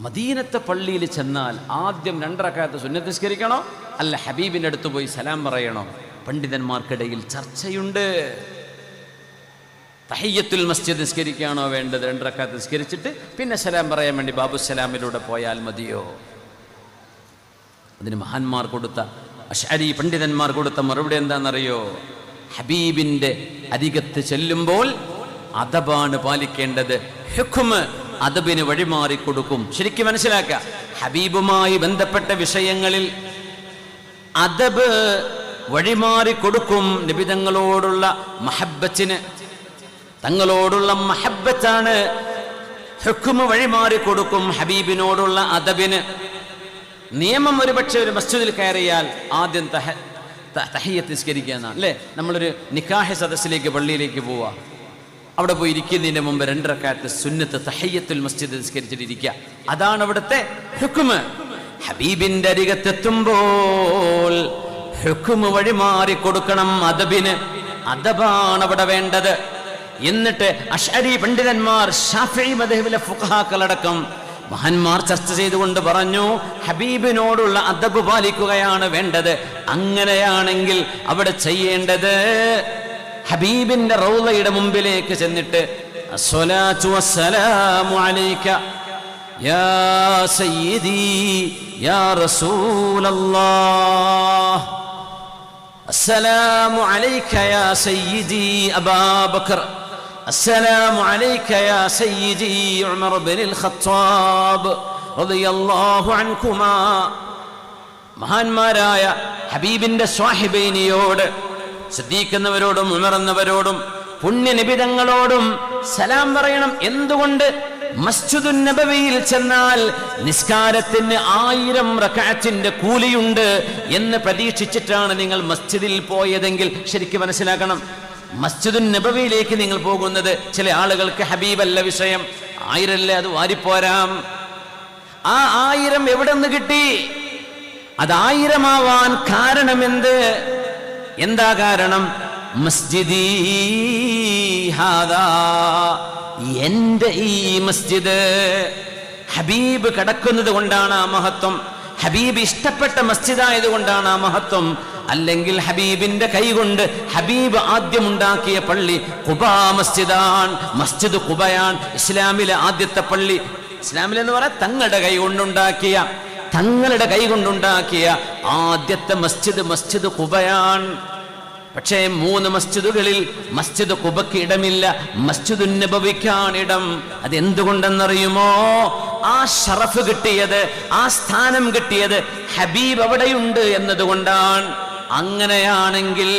മദീനത്തെ പള്ളിയിൽ ചെന്നാൽ ആദ്യം 2 റക്അത്ത് സുന്നത്ത് നിസ്കരിക്കണോ അല്ല ഹബീബിൻ്റെ അടുത്ത് പോയി സലാം പറയണോ? പണ്ഡിതന്മാർക്കിടയിൽ ചർച്ചയുണ്ട്. തഹിയ്യത്തുൽ മസ്ജിദ് നിസ്കരിക്കുകയാണോ വേണ്ടത്? 2 റക്അത്ത് നിസ്കരിച്ചിട്ട് പിന്നെ സലാം പറയാൻ വേണ്ടി ബാബുസലാമിലൂടെ പോയാൽ മതിയോ? അതിന് മഹാന്മാർ കൊടുത്ത, അശ്അരി പണ്ഡിതന്മാർ കൊടുത്ത മറുപടി എന്താണെന്നറിയോ? ഹബീബിൻ്റെ അരികത്ത് ചെല്ലുമ്പോൾ അദബാണ് പാലിക്കേണ്ടത്. ഹുക്മ് അദബിന് വഴിമാറിക്കൊടുക്കും. ശരിക്കും മനസ്സിലാക്കുക, ഹബീബുമായി ബന്ധപ്പെട്ട വിഷയങ്ങളിൽ അദബ് വഴിമാറിക്കൊടുക്കും. നിബിതങ്ങളോടുള്ള മഹബ്ബത്തിന്, തങ്ങളോടുള്ള മഹബ്ബത്താണ് ഹുക്മ് വഴിമാറിക്കൊടുക്കും ഹബീബിനോടുള്ള അദബിന്. നിയമം ഒരുപക്ഷെ ഒരു മസ്ജിദിൽ കയറിയാൽ ആദ്യം തഹിയ്യത്ത് നിസ്കരിക്കുക എന്നാണ് അല്ലേ? നമ്മളൊരു നിക്കാഹ് സദസ്സിലേക്ക് പള്ളിയിലേക്ക് പോവുക, അവിടെ പോയി ഇരിക്കുന്നതിന് മുമ്പ് 2 റക്അത്ത് സുന്നത്ത് തഹിയ്യത്തുൽ മസ്ജിദ് നിസ്കരിച്ചിട്ടിരിക്കുക. അതാണ് അവിടുത്തെ ഹുക്മ്. ഹബീബിന്റെ അരികത്തെത്തുമ്പോൾ ഹുക്മ് വഴിമാറി കൊടുക്കണം അദബിന്. അദബാണ് അവിടെ വേണ്ടത്. എന്നിട്ട് അശ്അരി പണ്ഡിതന്മാർ, ശാഫിഈ മദ്ഹബിലെ ഫുഖഹാക്കളടക്കം മഹാന്മാർ ചർച്ച ചെയ്തുകൊണ്ട് പറഞ്ഞു, ഹബീബിനോടുള്ള അദബ് പാലിക്കുകയാണ് വേണ്ടത്. അങ്ങനെയാണെങ്കിൽ അവിടെ ചെയ്യേണ്ടത് ഹബീബിന്റെ റൗളയുടെ മുമ്പിലേക്ക് ചെന്നിട്ട് അസ്സലാത്തു വസ്സലാമു അലൈക യാ സയ്യിദി യാ റസൂലല്ലാഹ്, അസ്സലാമു അലൈക യാ സയ്യിദി അബൂബക്കർ, അസ്സലാമു അലൈക യാ സയ്യിദി ഉമർ ഇബ്നുൽ ഖത്താബ് റളിയല്ലാഹു അൻഹുമാ. മഹാന്മാരായ ഹബീബിന്റെ സ്വാഹിബൈനിയോട്, സിദ്ദീഖ് എന്നവരോടും ഉമർ എന്നവരോടും പുണ്യനിബിതങ്ങളോടും സലാം പറയണം. എന്തുകൊണ്ട്? മസ്ജിദുൻ നബവിയിൽ ചെന്നാൽ നിസ്കാരത്തിന് 1000 റക്അത്തിന്റെ കൂലിയുണ്ട് എന്ന് പ്രതീക്ഷിച്ചിട്ടാണ് നിങ്ങൾ മസ്ജിദിൽ പോയതെങ്കിൽ ശരിക്കും മനസ്സിലാക്കണം, മസ്ജിദുൻ നബവിയിലേക്ക് നിങ്ങൾ പോകുന്നത്, ചില ആളുകൾക്ക് ഹബീബല്ല വിഷയം, 1000 അല്ലേ, അത് വാരിപ്പോരാം. ആ 1000 എവിടെ നിന്ന് കിട്ടി? അത് 1000 ആവാൻ കാരണമെന്ത്? എന്താ കാരണം? മസ്ജിദി ഹാദാ, എന്റെ ഈ മസ്ജിദ് ഹബീബ് കിടക്കുന്നത് കൊണ്ടാണ് ആ മഹത്വം. ഹബീബ് ഇഷ്ടപ്പെട്ട മസ്ജിദായതുകൊണ്ടാണ് ആ മഹത്വം. അല്ലെങ്കിൽ ഹബീബിന്റെ കൈകൊണ്ട് ഹബീബ് ആദ്യം ഉണ്ടാക്കിയ പള്ളി ഖുബാ മസ്ജിദാണ്, മസ്ജിദ് ഖുബയാണ് ഇസ്ലാമിലെ ആദ്യത്തെ പള്ളി. ഇസ്ലാമിലെന്ന് പറയാൻ തങ്ങളുടെ കൈ കൊണ്ടുണ്ടാക്കിയ ആദ്യത്തെ മസ്ജിദ് ഖുബയാണ്. പക്ഷേ 3 മസ്ജിദുകളിൽ മസ്ജിദ് ഖുബയ്ക്ക് ഇടമില്ല, മസ്ജിദുൻ നബവിക്കാണ് ഇടം. അതെന്തുകൊണ്ടെന്നറിയുമോ? ആ ഷറഫ് കിട്ടിയത്, ആ സ്ഥാനം കിട്ടിയത് ഹബീബ് അവിടെയുണ്ട് എന്നതുകൊണ്ടാണ്. അങ്ങനെയാണെങ്കിൽ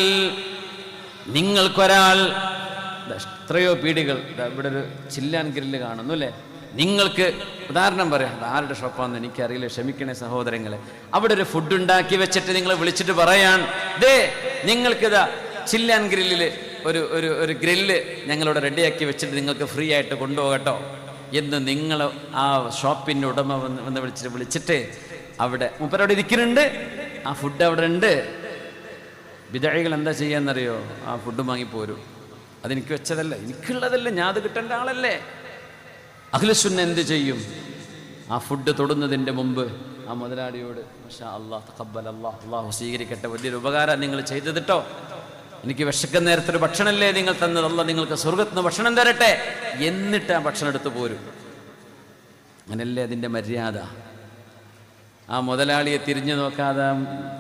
നിങ്ങൾക്കൊരാൾ, എത്രയോ പീടികൾ, ഇവിടെ ഒരു ചില്ലാൻ ഗ്രില്ല് കാണുന്നു അല്ലേ? നിങ്ങൾക്ക് ഉദാഹരണം പറയാം, ആരുടെ ഷോപ്പാണെന്ന് എനിക്കറിയില്ല, ക്ഷമിക്കണേ സഹോദരങ്ങളെ. അവിടെ ഒരു ഫുഡ് ഉണ്ടാക്കി വെച്ചിട്ട് നിങ്ങൾ വിളിച്ചിട്ട് പറയാൻ, ദേ നിങ്ങൾക്കിതാ ചില്ലാൻ ഗ്രില്ലിൽ ഒരു ഗ്രില്ല് ഞങ്ങളിവിടെ റെഡിയാക്കി വെച്ചിട്ട് നിങ്ങൾക്ക് ഫ്രീ ആയിട്ട് കൊണ്ടുപോകട്ടോ എന്ന് നിങ്ങൾ ആ ഷോപ്പിൻ്റെ ഉടമ വന്ന് വിളിച്ചിട്ട് അവിടെ മൂപ്പരവിടെ ഇരിക്കുന്നുണ്ട്, ആ ഫുഡ് അവിടെ ഉണ്ട്. ബിദഅകൾ എന്താ ചെയ്യാന്നറിയോ? ആ ഫുഡ് വാങ്ങിപ്പോരും. അതെനിക്ക് വെച്ചതല്ല, എനിക്കുള്ളതല്ല, ഞാൻ അത് കിട്ടേണ്ട ആളല്ലേ. അഹ്ലുസുന്ന എന്ത് ചെയ്യും? ആ ഫുഡ് തൊടുന്നതിൻ്റെ മുമ്പ് ആ മുതലാളിയോട്, മാഷാ അല്ലാഹ് തഖബ്ബൽ അല്ലാഹ്, അല്ലാഹു സ്വീകരിക്കട്ടെ, വലിയൊരു ഉപകാരം നിങ്ങൾ ചെയ്തതിട്ടോ, എനിക്ക് വിശക്കുന്ന നേരത്തൊരു ഭക്ഷണമല്ലേ നിങ്ങൾ തന്നത്, അല്ലാഹ് നിങ്ങൾക്ക് സ്വർഗത്തിന് ഭക്ഷണം തരട്ടെ, എന്നിട്ട് ആ ഭക്ഷണം എടുത്ത് പോരും. അങ്ങനല്ലേ അതിൻ്റെ മര്യാദ. ആ മുതലാളിയെ തിരിഞ്ഞു നോക്കാതെ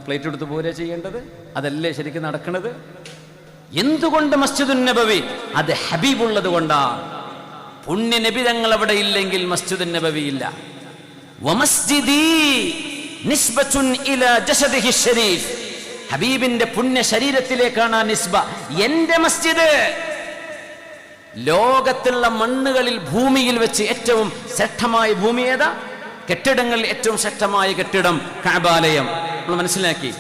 പ്ലേറ്റ് എടുത്ത് പോരുക ചെയ്യേണ്ടത്? അതല്ലേ ശരിക്കും നടക്കുന്നത്? എന്തുകൊണ്ട് മസ്ജിദുൻ നബവി? അത് ഹബീബുള്ളത് കൊണ്ടാണ്. പുണ്യ നബി തങ്ങൾ അവിടെ ഇല്ലെങ്കിൽ മസ്ജിദുൻ നബവി ഇല്ല. വമസ്ജിദി നിസ്ബത്തുൻ ഇലാ ജസദിഹി ശരീഫ്, ഹബീബിന്റെ പുണ്യ ശരീരത്തിലേക്കാണ് ആ നിസ്ബ. എന്റെ മസ്ജിദ് ലോകത്തുള്ള മണ്ണുകളിൽ, ഭൂമിയിൽ വെച്ച് ഏറ്റവും ശ്രേഷ്ഠമായ ഭൂമി ഏതാ? കെട്ടിടങ്ങളിൽ ഏറ്റവും ശ്രേഷ്ഠമായ കെട്ടിടം കഅബാലയം. നമ്മൾ മനസ്സിലാക്കി.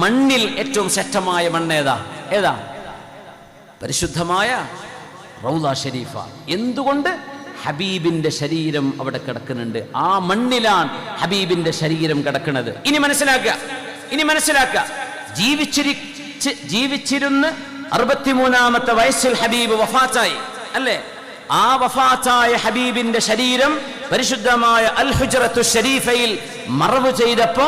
മണ്ണിൽ ഏറ്റവും ശ്രേഷ്ഠമായ മണ്ണേതാ? ഏതാ? പരിശുദ്ധമായ റൗള ഷരീഫ. എന്തുകൊണ്ട്? ഹബീബിന്റെ ശരീരം അവിടെ കിടക്കുന്നുണ്ട്. ആ മണ്ണിലാണ് ഹബീബിന്റെ ശരീരം കിടക്കുന്നത്. ഇനി മനസ്സിലാക്കുക, ജീവിച്ചിരുന്ന് 63-ാമത്തെ വയസ്സിൽ ഹബീബ് വഫാത്തായി അല്ലേ? ആ വഫാത്തായ ഹബീബിന്റെ ശരീരം പരിശുദ്ധമായ അൽ ഹുജ്റത്തു ശരീഫയിൽ മറവ് ചെയ്തപ്പോ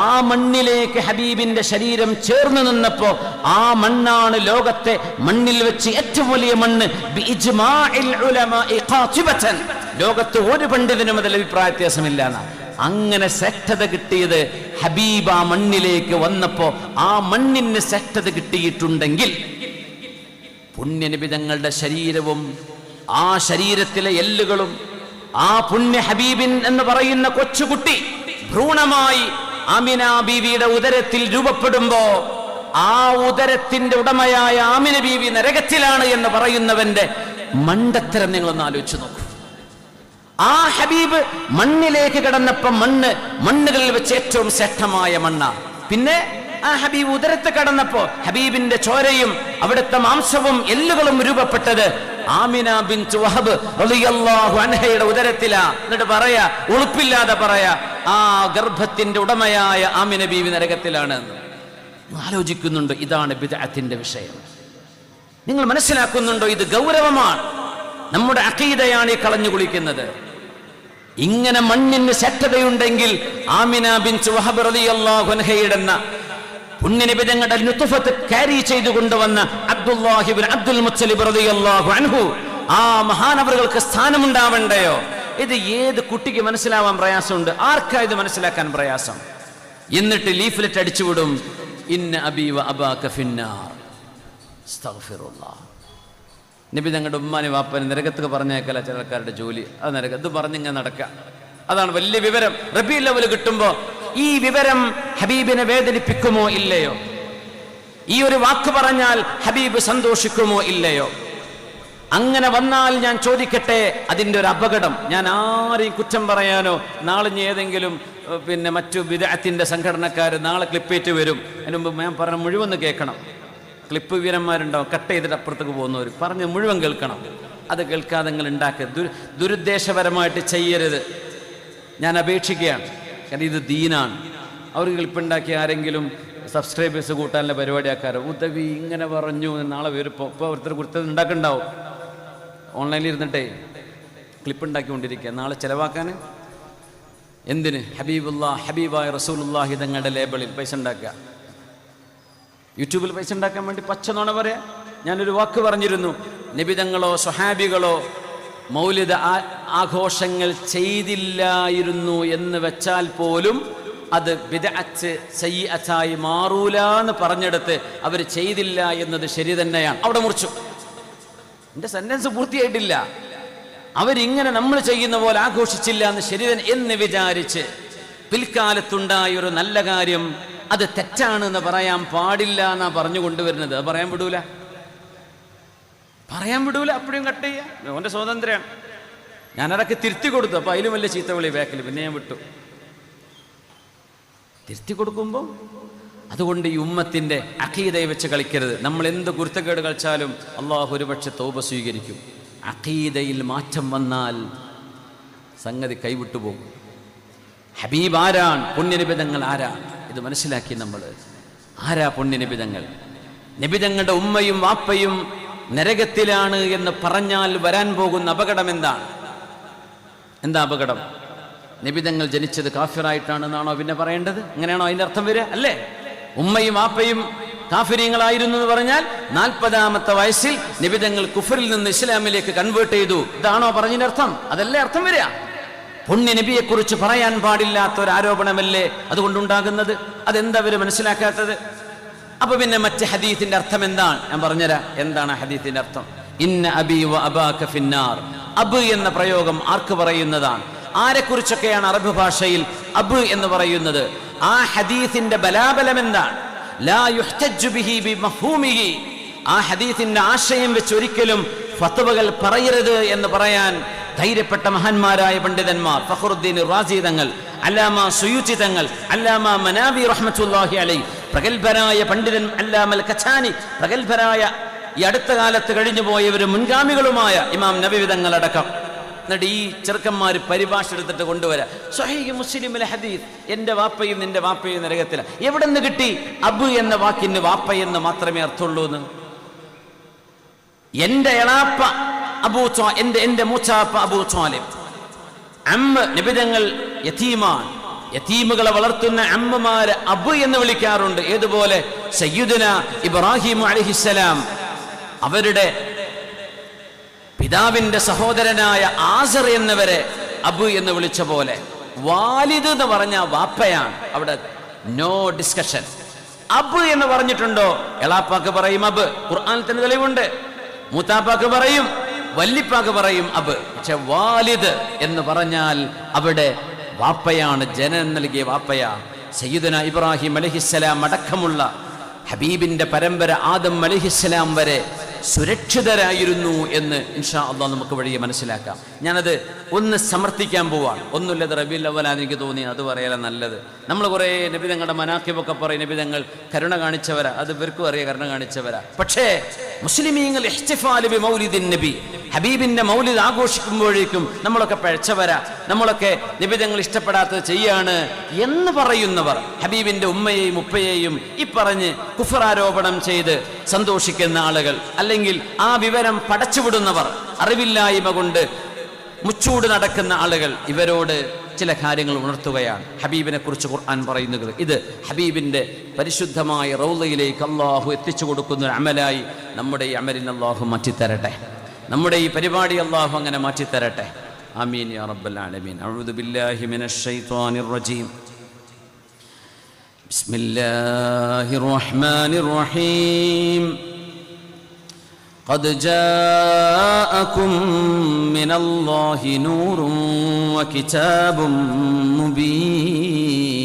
ആ മണ്ണിലേക്ക് ഹബീബിന്റെ ശരീരം ചേർന്ന് നിന്നപ്പോ ആ മണ്ണാണ് ലോകത്തെ മണ്ണിൽ വെച്ച് ഏറ്റവും വലിയ മണ്ണ് ബിഇജ്മാഇൽ ഉലമാഇ ഖാതിബതൻ. ലോകത്ത് ഒരു പണ്ഡിതനും അതിൽ അഭിപ്രായ വ്യത്യാസമില്ല. അങ്ങനെ ശ്രേഷ്ഠത കിട്ടിയത് ഹബീബ് ആ മണ്ണിലേക്ക് വന്നപ്പോ ആ മണ്ണിന് ശ്രേഷ്ഠത കിട്ടിയിട്ടുണ്ടെങ്കിൽ പുണ്യനബി തങ്ങളുടെ ശരീരവും ആ ശരീരത്തിലെ എല്ലുകളും ആ പുണ്യ ഹബീബിൻ എന്ന് പറയുന്ന കൊച്ചുകുട്ടി ഭ്രൂണമായി ആമിന ബീവിയുടെ ഉദരത്തിൽ രൂപപ്പെടുമ്പോ ആ ഉദരത്തിന്റെ ഉടമയായ ആമിന ബീവി നരകത്തിലാണ് എന്ന് പറയുന്നവന്റെ മണ്ടത്തരം നിങ്ങളൊന്ന് ആലോചിച്ചു നോക്കൂ. ആ ഹബീബ് മണ്ണിലേക്ക് കടന്നപ്പം മണ്ണുകളിൽ വെച്ച് ഏറ്റവും ശ്രേഷ്ഠമായ മണ്ണ. പിന്നെ ആ ഹബീബ് ഉദരത്ത് കടന്നപ്പോ ഹബീബിന്റെ ചോരയും അവിടുത്തെ മാംസവും എല്ലുകളും രൂപപ്പെട്ടത് ആമിന ബിൻത് വഹബ് റളിയല്ലാഹു അൻഹയുടെ ഉദരത്തിലാ. എന്നിട്ട് പറയാ, ഉളുപ്പില്ലാതെ പറയാ, ആ ഗർഭത്തിന്റെ ഉടമയായ ആമിന ബീവി നരകത്തിലാണ്. ആലോചിക്കുന്നുണ്ടോ? ഇതാണ് ബിദ്അത്തിന്റെ വിഷയം. നിങ്ങൾ മനസ്സിലാക്കുന്നുണ്ടോ? ഇത് ഗൗരവമാണ്. നമ്മുടെ അഖീദയാണ് ഈ കളഞ്ഞു കുളിക്കുന്നത്. ഇങ്ങനെ മണ്ണിന് ശ്രേഷ്ഠതയുണ്ടെങ്കിൽ ആമിന ബിൻത് വഹബ് റളിയല്ലാഹു അൻഹയുടെ പുണ്യനബി തങ്ങളുടെ നുത്ഫത്ത് ക്യാരി ചെയ്തു കൊണ്ടുവന്ന അബ്ദുല്ലാഹി ഇബ്നു അബ്ദുൽ മുത്തലിബ് റളിയല്ലാഹു അൻഹു, ആ മഹാനവറുകൾക്ക് സ്ഥാനമുണ്ടാവണ്ടയോ? ഇത് ഏത് കുട്ടിക്ക് മനസ്സിലാവാൻ പ്രയാസമുണ്ട്? ആർക്കാ ഇത് മനസ്സിലാക്കാൻ പ്രയാസം? എന്നിട്ട് ലീഫ്ലെറ്റ് അടിച്ചുവിടും, ഇന്ന അബീ വ അബാക ഫിന്നാർ അസ്തഗ്ഫിറുല്ലാഹ്. നബി തങ്ങളുടെ ഉമ്മാനെ വാപ്പനെ നരകത്ത് പറഞ്ഞേക്കല ചില ആൾക്കാരുടെ ജോലി. അത് നരകത്ത് പറഞ്ഞിങ്ങനെ നടക്കുക. അതാണ് വലിയ വിവരം. റബീഉൽ അവ്വൽ കിട്ടുമ്പോ ഈ വിവരം ഹബീബിനെ വേദനിപ്പിക്കുമോ ഇല്ലയോ? ഈ ഒരു വാക്ക് പറഞ്ഞാൽ ഹബീബ് സന്തോഷിക്കുമോ ഇല്ലയോ? അങ്ങനെ വന്നാൽ ഞാൻ ചോദിക്കട്ടെ, അതിൻ്റെ ഒരു അപകടം. ഞാൻ ആരെയും കുറ്റം പറയാനോ, നാളെ ഏതെങ്കിലും മറ്റു ബിദ്അത്തിന്റെ സംഘടനക്കാർ നാളെ ക്ലിപ്പേറ്റ് വരും. അതിന് മുമ്പ് ഞാൻ പറഞ്ഞ മുഴുവൻ കേൾക്കണം. ക്ലിപ്പ് വീരന്മാരുണ്ടാവും, കട്ട് ചെയ്തിട്ട് അപ്പുറത്തേക്ക് പോകുന്നവർ പറഞ്ഞ് മുഴുവൻ കേൾക്കണം. അത് കേൾക്കാതെ നിങ്ങൾ ഉണ്ടാക്കുക, ദുരുദ്ദേശപരമായിട്ട് ചെയ്യരുത്. ഞാൻ അപേക്ഷിക്കുകയാണ്. കാരണം ഇത് ദീനാണ്. അവർക്ക് ക്ലിപ്പുണ്ടാക്കി ആരെങ്കിലും സബ്സ്ക്രൈബേഴ്സ് കൂട്ടാനുള്ള പരിപാടിയാക്കാരോ ഉദവി ഇങ്ങനെ പറഞ്ഞു നാളെ വരും. ഇപ്പോൾ ഒരുത്തർ കുറിച്ചത് ഉണ്ടാക്കുന്നുണ്ടാവും. ഓൺലൈനിൽ ഇരുന്നിട്ടേ ക്ലിപ്പ് ഉണ്ടാക്കിക്കൊണ്ടിരിക്കുക. നാളെ ചിലവാക്കാൻ എന്തിന്? ഹബീബായ റസൂലുള്ളാഹി തങ്ങളുടെ ലേബിളിൽ പൈസ ഉണ്ടാക്കുക, യൂട്യൂബിൽ പൈസ ഉണ്ടാക്കാൻ വേണ്ടി പച്ച നുണ പറയാ. ഞാനൊരു വാക്ക് പറഞ്ഞിരുന്നു, നബിതങ്ങളോ സ്വഹാബികളോ മൗലിദ ആഘോഷങ്ങൾ ചെയ്തില്ലായിരുന്നു എന്ന് വെച്ചാൽ പോലും അത് ബിദ്അത്ത് സയ്യിഅത്തായി മാറൂല എന്ന് പറഞ്ഞെടുത്ത് അവർ ചെയ്തില്ല എന്നത് ശരി തന്നെയാണ്. അവിടെ മുറിച്ചു. എൻ്റെ സെന്റൻസ് പൂർത്തിയായിട്ടില്ല. അവരിങ്ങനെ നമ്മൾ ചെയ്യുന്ന പോലെ ആഘോഷിച്ചില്ല എന്ന് ശരി എന്ന് വിചാരിച്ച് പിൽക്കാലത്തുണ്ടായ ഒരു നല്ല കാര്യം അത് തെറ്റാണെന്ന് പറയാൻ പാടില്ല എന്നാ പറഞ്ഞു കൊണ്ടുവരുന്നത്. അത് പറയാൻ വിടൂല. അപ്പോഴും കട്ട് ചെയ്യാം. ഓൻ്റെ സ്വാതന്ത്ര്യമാണ്. ഞാനതൊക്കെ തിരുത്തി കൊടുത്തു. അപ്പോൾ അതിലും വലിയ ചീത്തവിളി ബാക്കിൽ. പിന്നെ ഞാൻ വിട്ടു. തിരുത്തി കൊടുക്കുമ്പോൾ അതുകൊണ്ട് ഈ ഉമ്മത്തിൻ്റെ അഖീദയെ വെച്ച് കളിക്കരുത്. നമ്മൾ എന്ത് കുരുത്തക്കേട് കളിച്ചാലും അള്ളാഹു ഒരുപക്ഷെ തൗബ സ്വീകരിക്കും. അഖീദയിൽ മാറ്റം വന്നാൽ സംഗതി കൈവിട്ടു പോകും. ഹബീബ് ആരാണ്? പുണ്യനിബിതങ്ങൾ ആരാണ്? ഇത് മനസ്സിലാക്കി നമ്മൾ. ആരാ പുണ്യനിബിതങ്ങൾ? നിബിതങ്ങളുടെ ഉമ്മയും വാപ്പയും നരകത്തിലാണ് എന്ന് പറഞ്ഞാൽ വരാൻ പോകുന്ന അപകടം എന്താണ്? എന്താ അപകടം? നിബിതങ്ങൾ ജനിച്ചത് കാഫിറായിട്ടാണെന്നാണോ പിന്നെ പറയേണ്ടത്? അങ്ങനെയാണോ അതിൻ്റെ അർത്ഥം വരിക? അല്ലേ? ഉമ്മയും വാപ്പയും കാഫിരീങ്ങളായിരുന്നു എന്ന് പറഞ്ഞാൽ 40ാമത്തെ വയസ്സിൽ നിബിതങ്ങൾ കുഫറിൽ നിന്ന് ഇസ്ലാമിലേക്ക് കൺവേർട്ട് ചെയ്തു. ഇതാണോ പറഞ്ഞതിൻ്റെ അർത്ഥം? അതല്ലേ അർത്ഥം വരിക? പുണ്യ നബിയെ കുറിച്ച് പറയാൻ പാടില്ലാത്ത ഒരു ആരോപണമല്ലേ അതുകൊണ്ടുണ്ടാകുന്നത്? അതെന്താ അവർ മനസ്സിലാക്കാത്തത്? അപ്പൊ പിന്നെ മറ്റ് ഹദീസിന്റെ അർത്ഥം എന്താണ്? ഞാൻ പറഞ്ഞുതരാം. എന്താണ് ഹദീസിന്റെ അർത്ഥം? ഇന്ന അബീ വ അബാക ഫിന്നാർ. അബ് എന്ന പ്രയോഗം ആർക്ക് പറയുന്നതാണ്? ആരെക്കുറിച്ചൊക്കെയാണ് അറബ് ഭാഷയിൽ അബ് എന്ന് പറയുന്നത്? ആ ഹദീസിന്റെ ബലാബലം എന്താണ്? ലാ യുഹ്തജ്ജു ബിഹി ബിമഫ്ഹൂമിഹി. ആ ഹദീസിന്റെ ആശയം വെച്ച് ഒരിക്കലും ഫത്വകൾ പറയരുത് എന്ന് പറയാൻ ധൈര്യപ്പെട്ട മഹാന്മാരായ പണ്ഡിതന്മാർ ഫഖറുദ്ദീൻ റാസി തങ്ങൾ, അല്ലാമ സുയൂത്തി തങ്ങൾ, അല്ലാമ മനാവി റഹ്മത്തുള്ളാഹി അലൈഹി, പ്രഗൽഭരായ പണ്ഡിതൻ അല്ലാമൽ കച്ചാനി, പ്രഗൽഭരായ ഈ അടുത്ത കാലത്ത് കഴിഞ്ഞു പോയവരും മുൻഗാമികളുമായ ഇമാം നബവി തങ്ങളടക്കം. എന്നിട്ട് ഈ ചെറുക്കന്മാർ പരിഭാഷ എടുത്തിട്ട് കൊണ്ടുവരാം. സ്വഹീഹ് മുസ്ലിമിലെ ഹദീസ്, എൻ്റെ വാപ്പയും നിന്റെ വാപ്പയും നരകത്തില. എവിടെ നിന്ന് കിട്ടി? അബ് എന്ന വാക്കിന് വാപ്പ എന്ന് മാത്രമേ അർത്ഥമുള്ളൂ എന്ന്. എൻ്റെ എളാപ്പ എന്റെ മൂച്ചാപ്പ അബൂ ത്വാലിബ്. അമ്മ നിബിതങ്ങൾ യതീമാണ്. യതീമുകളെ വളർത്തുന്ന അമ്മമാര് അബു എന്ന് വിളിക്കാറുണ്ട്. ഏതുപോലെ സയ്യിദുന ഇബ്രാഹിം അലൈഹിസ്സലാം അവരുടെ പിതാവിന്റെ സഹോദരനായ ആസർ എന്നവരെ അബു എന്ന് വിളിച്ച പോലെ വാലിദ് എന്ന് പറഞ്ഞ വാപ്പയാണ്. അവിടെ നോ ഡിസ്കഷൻ. അബ് എന്ന് പറഞ്ഞിട്ടുണ്ടോ? എളാപ്പാക്ക് പറയും അബ്, ഖുർആനിൽ തന്നെ തെളിവുണ്ട്. മൂത്താപ്പാക്ക് പറയും, വല്ലിപ്പാക്ക് പറയും അബ്. പക്ഷെ വാലിദ് എന്ന് പറഞ്ഞാൽ അവിടെ വാപ്പയാണ്, ജനനം നൽകിയ വാപ്പയാ. സയ്യിദുന ഇബ്രാഹിം അലൈഹിസ്സലാം അടക്കമുള്ള ഹബീബിന്റെ പരമ്പര ആദം അലൈഹിസ്സലാം വരെ സുരക്ഷിതരായിരുന്നു എന്ന് ഇൻഷാ അല്ലാഹ് നമുക്ക് വഴിയെ മനസ്സിലാക്കാം. ഞാനത് ഒന്ന് സമർത്ഥിക്കാൻ പോവാണ്. ഒന്നുമില്ലത് റബീഉൽ അവ്വലാന്ന് എനിക്ക് തോന്നി, അത് പറയല നല്ലത്. നമ്മൾ കുറേ നബിതങ്ങളുടെ മനാഖിബൊക്കെ പറയും, നബിതങ്ങൾ കരുണ കാണിച്ചവരാ, അത് ഇവർക്കും അറിയാം കരുണ കാണിച്ചവരാ. പക്ഷേ മുസ്ലിമീങ്ങൾ ഇഹ്തിഫാൽ ബി മൗലിദിൻ നബി, ഹബീബിന്റെ മൗലിദ് ആഘോഷിക്കുമ്പോഴേക്കും നമ്മളൊക്കെ പഴച്ചവരാ, നമ്മളൊക്കെ നബിതങ്ങൾ ഇഷ്ടപ്പെടാത്തത് ചെയ്യാണ് എന്ന് പറയുന്നവർ, ഹബീബിന്റെ ഉമ്മയെയും ഉപ്പയെയും ഈ പറഞ്ഞ് കുഫറാരോപണം ചെയ്ത് സന്തോഷിക്കുന്ന ആളുകൾ, അല്ലെങ്കിൽ ആ വിവരം പടച്ചുവിടുന്നവർ, അറിവില്ലായ്മ കൊണ്ട് മുച്ചൂട് നടക്കുന്ന ആളുകൾ, ഇവരോട് ചില കാര്യങ്ങൾ ഉണർത്തുകയാണ്. ഹബീബിനെ കുറിച്ച് ഖുർആൻ പറയുന്നത് ഇത് ഹബീബിന്റെ പരിശുദ്ധമായ റൗളയിലേക്ക് അല്ലാഹു എത്തിച്ചു കൊടുക്കുന്ന ഒരു അമലായി നമ്മുടെ ഈ അമലിനെ അല്ലാഹു മാറ്റിത്തരട്ടെ. നമ്മുടെ ഈ പരിപാടി അല്ലാഹു അങ്ങനെ മാറ്റിത്തരട്ടെ. ആമീൻ യാ റബ്ബൽ ആലമീൻ. അഊദു ബില്ലാഹി മിനശ് ശൈത്വാനിർ റജീം. ബിസ്മില്ലാഹിർ റഹ്മാനിർ റഹീം. قد جاءكم من الله نور وكتاب مبين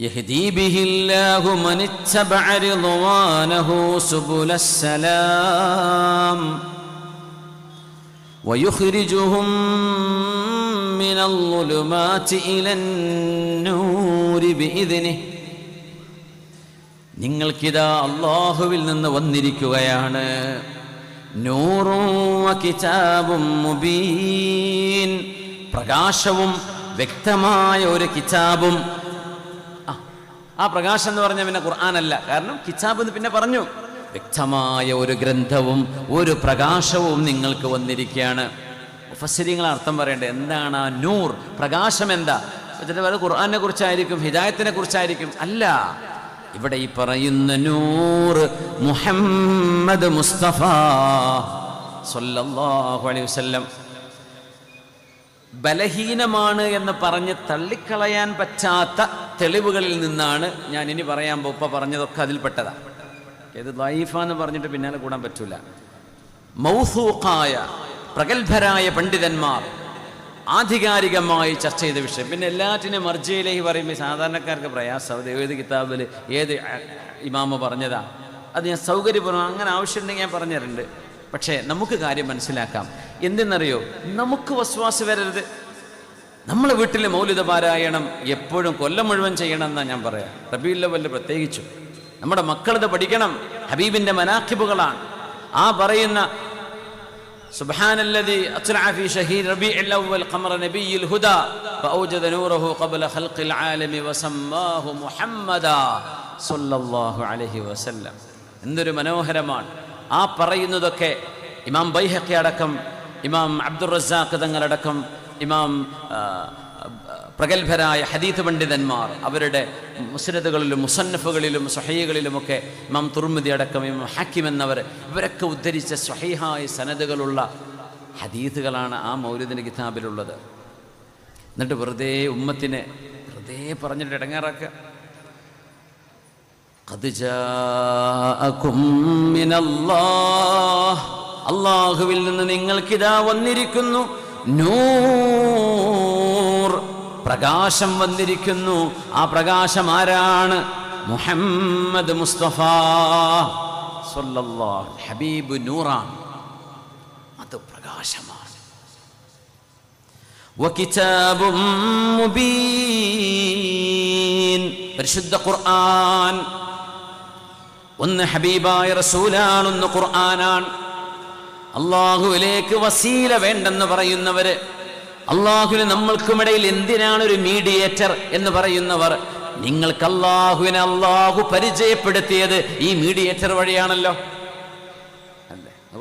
يهدي به الله من اتبع رضوانه سبل السلام ويخرجهم من الظلمات إلى النور بإذنه. നിങ്ങൾക്കിതാ അല്ലാഹുവിൽ നിന്ന് വന്നിരിക്കുകയാണ് നൂറും കിതാബും മുബീൻ, പ്രകാശവും വ്യക്തമായ ഒരു കിതാബും. ആ പ്രകാശം എന്ന് പറഞ്ഞാൽ പിന്നെ ഖുർആനല്ല, കാരണം കിതാബ് എന്ന് പിന്നെ പറഞ്ഞു. വ്യക്തമായ ഒരു ഗ്രന്ഥവും ഒരു പ്രകാശവും നിങ്ങൾക്ക് വന്നിരിക്കുകയാണ്. മുഫസ്സിരീങ്ങൾ അർത്ഥം പറയേണ്ടത് എന്താണ് ആ നൂർ, പ്രകാശം എന്താ? ഖുർആനെ കുറിച്ചായിരിക്കും, ഹിദായത്തിനെ കുറിച്ചായിരിക്കും. അല്ല, ഇവിടെ ഈ പറയുന്ന നൂർ മുഹമ്മദ് മുസ്തഫ സല്ലല്ലാഹു അലൈഹി വസല്ലം. ബലഹീനമാണ് എന്ന് പറഞ്ഞ് തള്ളിക്കളയാൻ പറ്റാത്ത തെളിവുകളിൽ നിന്നാണ് ഞാൻ ഇനി പറയാൻ ഇപ്പൊ പറഞ്ഞതൊക്കെ അതിൽപ്പെട്ടതാണ്. ഏത് ദഈഫാന്ന് പറഞ്ഞിട്ട് പിന്നാലെ കൂടാൻ പറ്റൂല. മൗസൂഖായ പ്രഗത്ഭരായ പണ്ഡിതന്മാർ ആധികാരികമായി ചർച്ച ചെയ്ത വിഷയം. പിന്നെ എല്ലാറ്റിനും മർജിയിലേക്ക് പറയുമ്പോൾ സാധാരണക്കാർക്ക് പ്രയാസം, അത് ഏത് കിതാബിൽ ഏത് ഇമാമ പറഞ്ഞതാ, അത് ഞാൻ സൗകര്യപൂർവ്വം അങ്ങനെ ആവശ്യമുണ്ടെങ്കിൽ ഞാൻ പറഞ്ഞിട്ടുണ്ട്. പക്ഷേ നമുക്ക് കാര്യം മനസ്സിലാക്കാം. എന്തെന്നറിയോ, നമുക്ക് വസ്വാസ് വരരുത്. നമ്മളെ വീട്ടിൽ മൗലിദ പാരായണം എപ്പോഴും കൊല്ലം മുഴുവൻ ചെയ്യണം എന്നാണ് ഞാൻ പറയാം. റബീഉൽ അവ്വൽ പ്രത്യേകിച്ചും നമ്മുടെ മക്കളത് പഠിക്കണം. ഹബീബിന്റെ മനാഖിബുകളാണ് ആ പറയുന്ന സുബ്ഹാനല്ലദി അത്ലഅ ഫീ ശഹീർ റബീഉൽ അവ്വൽ ഖമറ നബിയ്യുൽ ഹുദാ ഫഔജദ നൂറഹു ഖബ്ല ഖൽഖിൽ ആലമി വസമ്മാഹു മുഹമ്മദാ സല്ലല്ലാഹു അലൈഹി വസല്ലം. എന്തൊരു മനോഹരമാണ് ആ പറയുന്നതൊക്കെ. ഇമാം ബൈഹഖി അടക്കം, ഇമാം അബ്ദുർ റസാഖ് തങ്ങളടക്കം, ഇമാം പ്രഗത്ഭരായ ഹദീത്ത് പണ്ഡിതന്മാർ അവരുടെ മുസ്നദുകളിലും മുസന്നഫുകളിലും സ്വഹീഹുകളിലുമൊക്കെ, ഇമാം തുർമിദി അടക്കം, ഇമാം ഹാക്കിം എന്നവർ, ഇവരൊക്കെ ഉദ്ധരിച്ച സ്വഹീഹായ സനദുകളുള്ള ഹദീത്തുകളാണ് ആ മൗലിദിന്റെ കിതാബിലുള്ളത്. എന്നിട്ട് വെറുതെ ഉമ്മത്തിനെ വെറുതെ പറഞ്ഞിട്ട് ഇടങ്ങാറാക്കുക. ഖദ് ജാഅകും മിനല്ലാഹ്, അല്ലാഹുവിൽ നിന്ന് നിങ്ങൾക്കിതാ വന്നിരിക്കുന്നു നൂർ, പ്രകാശം വന്നിരിക്കുന്നു. ആ പ്രകാശം ആരാണ്? മുഹമ്മദ് മുസ്തഫ സല്ലല്ലാഹു. ഹബീബ് നൂറാണ്, അത് പ്രകാശമാണ്. വകിതാബും മുബീൻ, പരിശുദ്ധ ഖുർആൻ. ഒന്ന് ഹബീബായ റസൂലാണ്, ഒന്ന് ഖുർആനാണ്. അള്ളാഹുവിലേക്ക് വസീല വേണ്ടെന്ന് പറയുന്നവര്, അള്ളാഹുവിന് നമ്മൾക്കുമിടയിൽ എന്തിനാണ് ഒരു മീഡിയേറ്റർ എന്ന് പറയുന്നവർ, നിങ്ങൾക്ക് അള്ളാഹുവിനെ അള്ളാഹു പരിചയപ്പെടുത്തിയത് ഈ മീഡിയേറ്റർ വഴിയാണല്ലോ.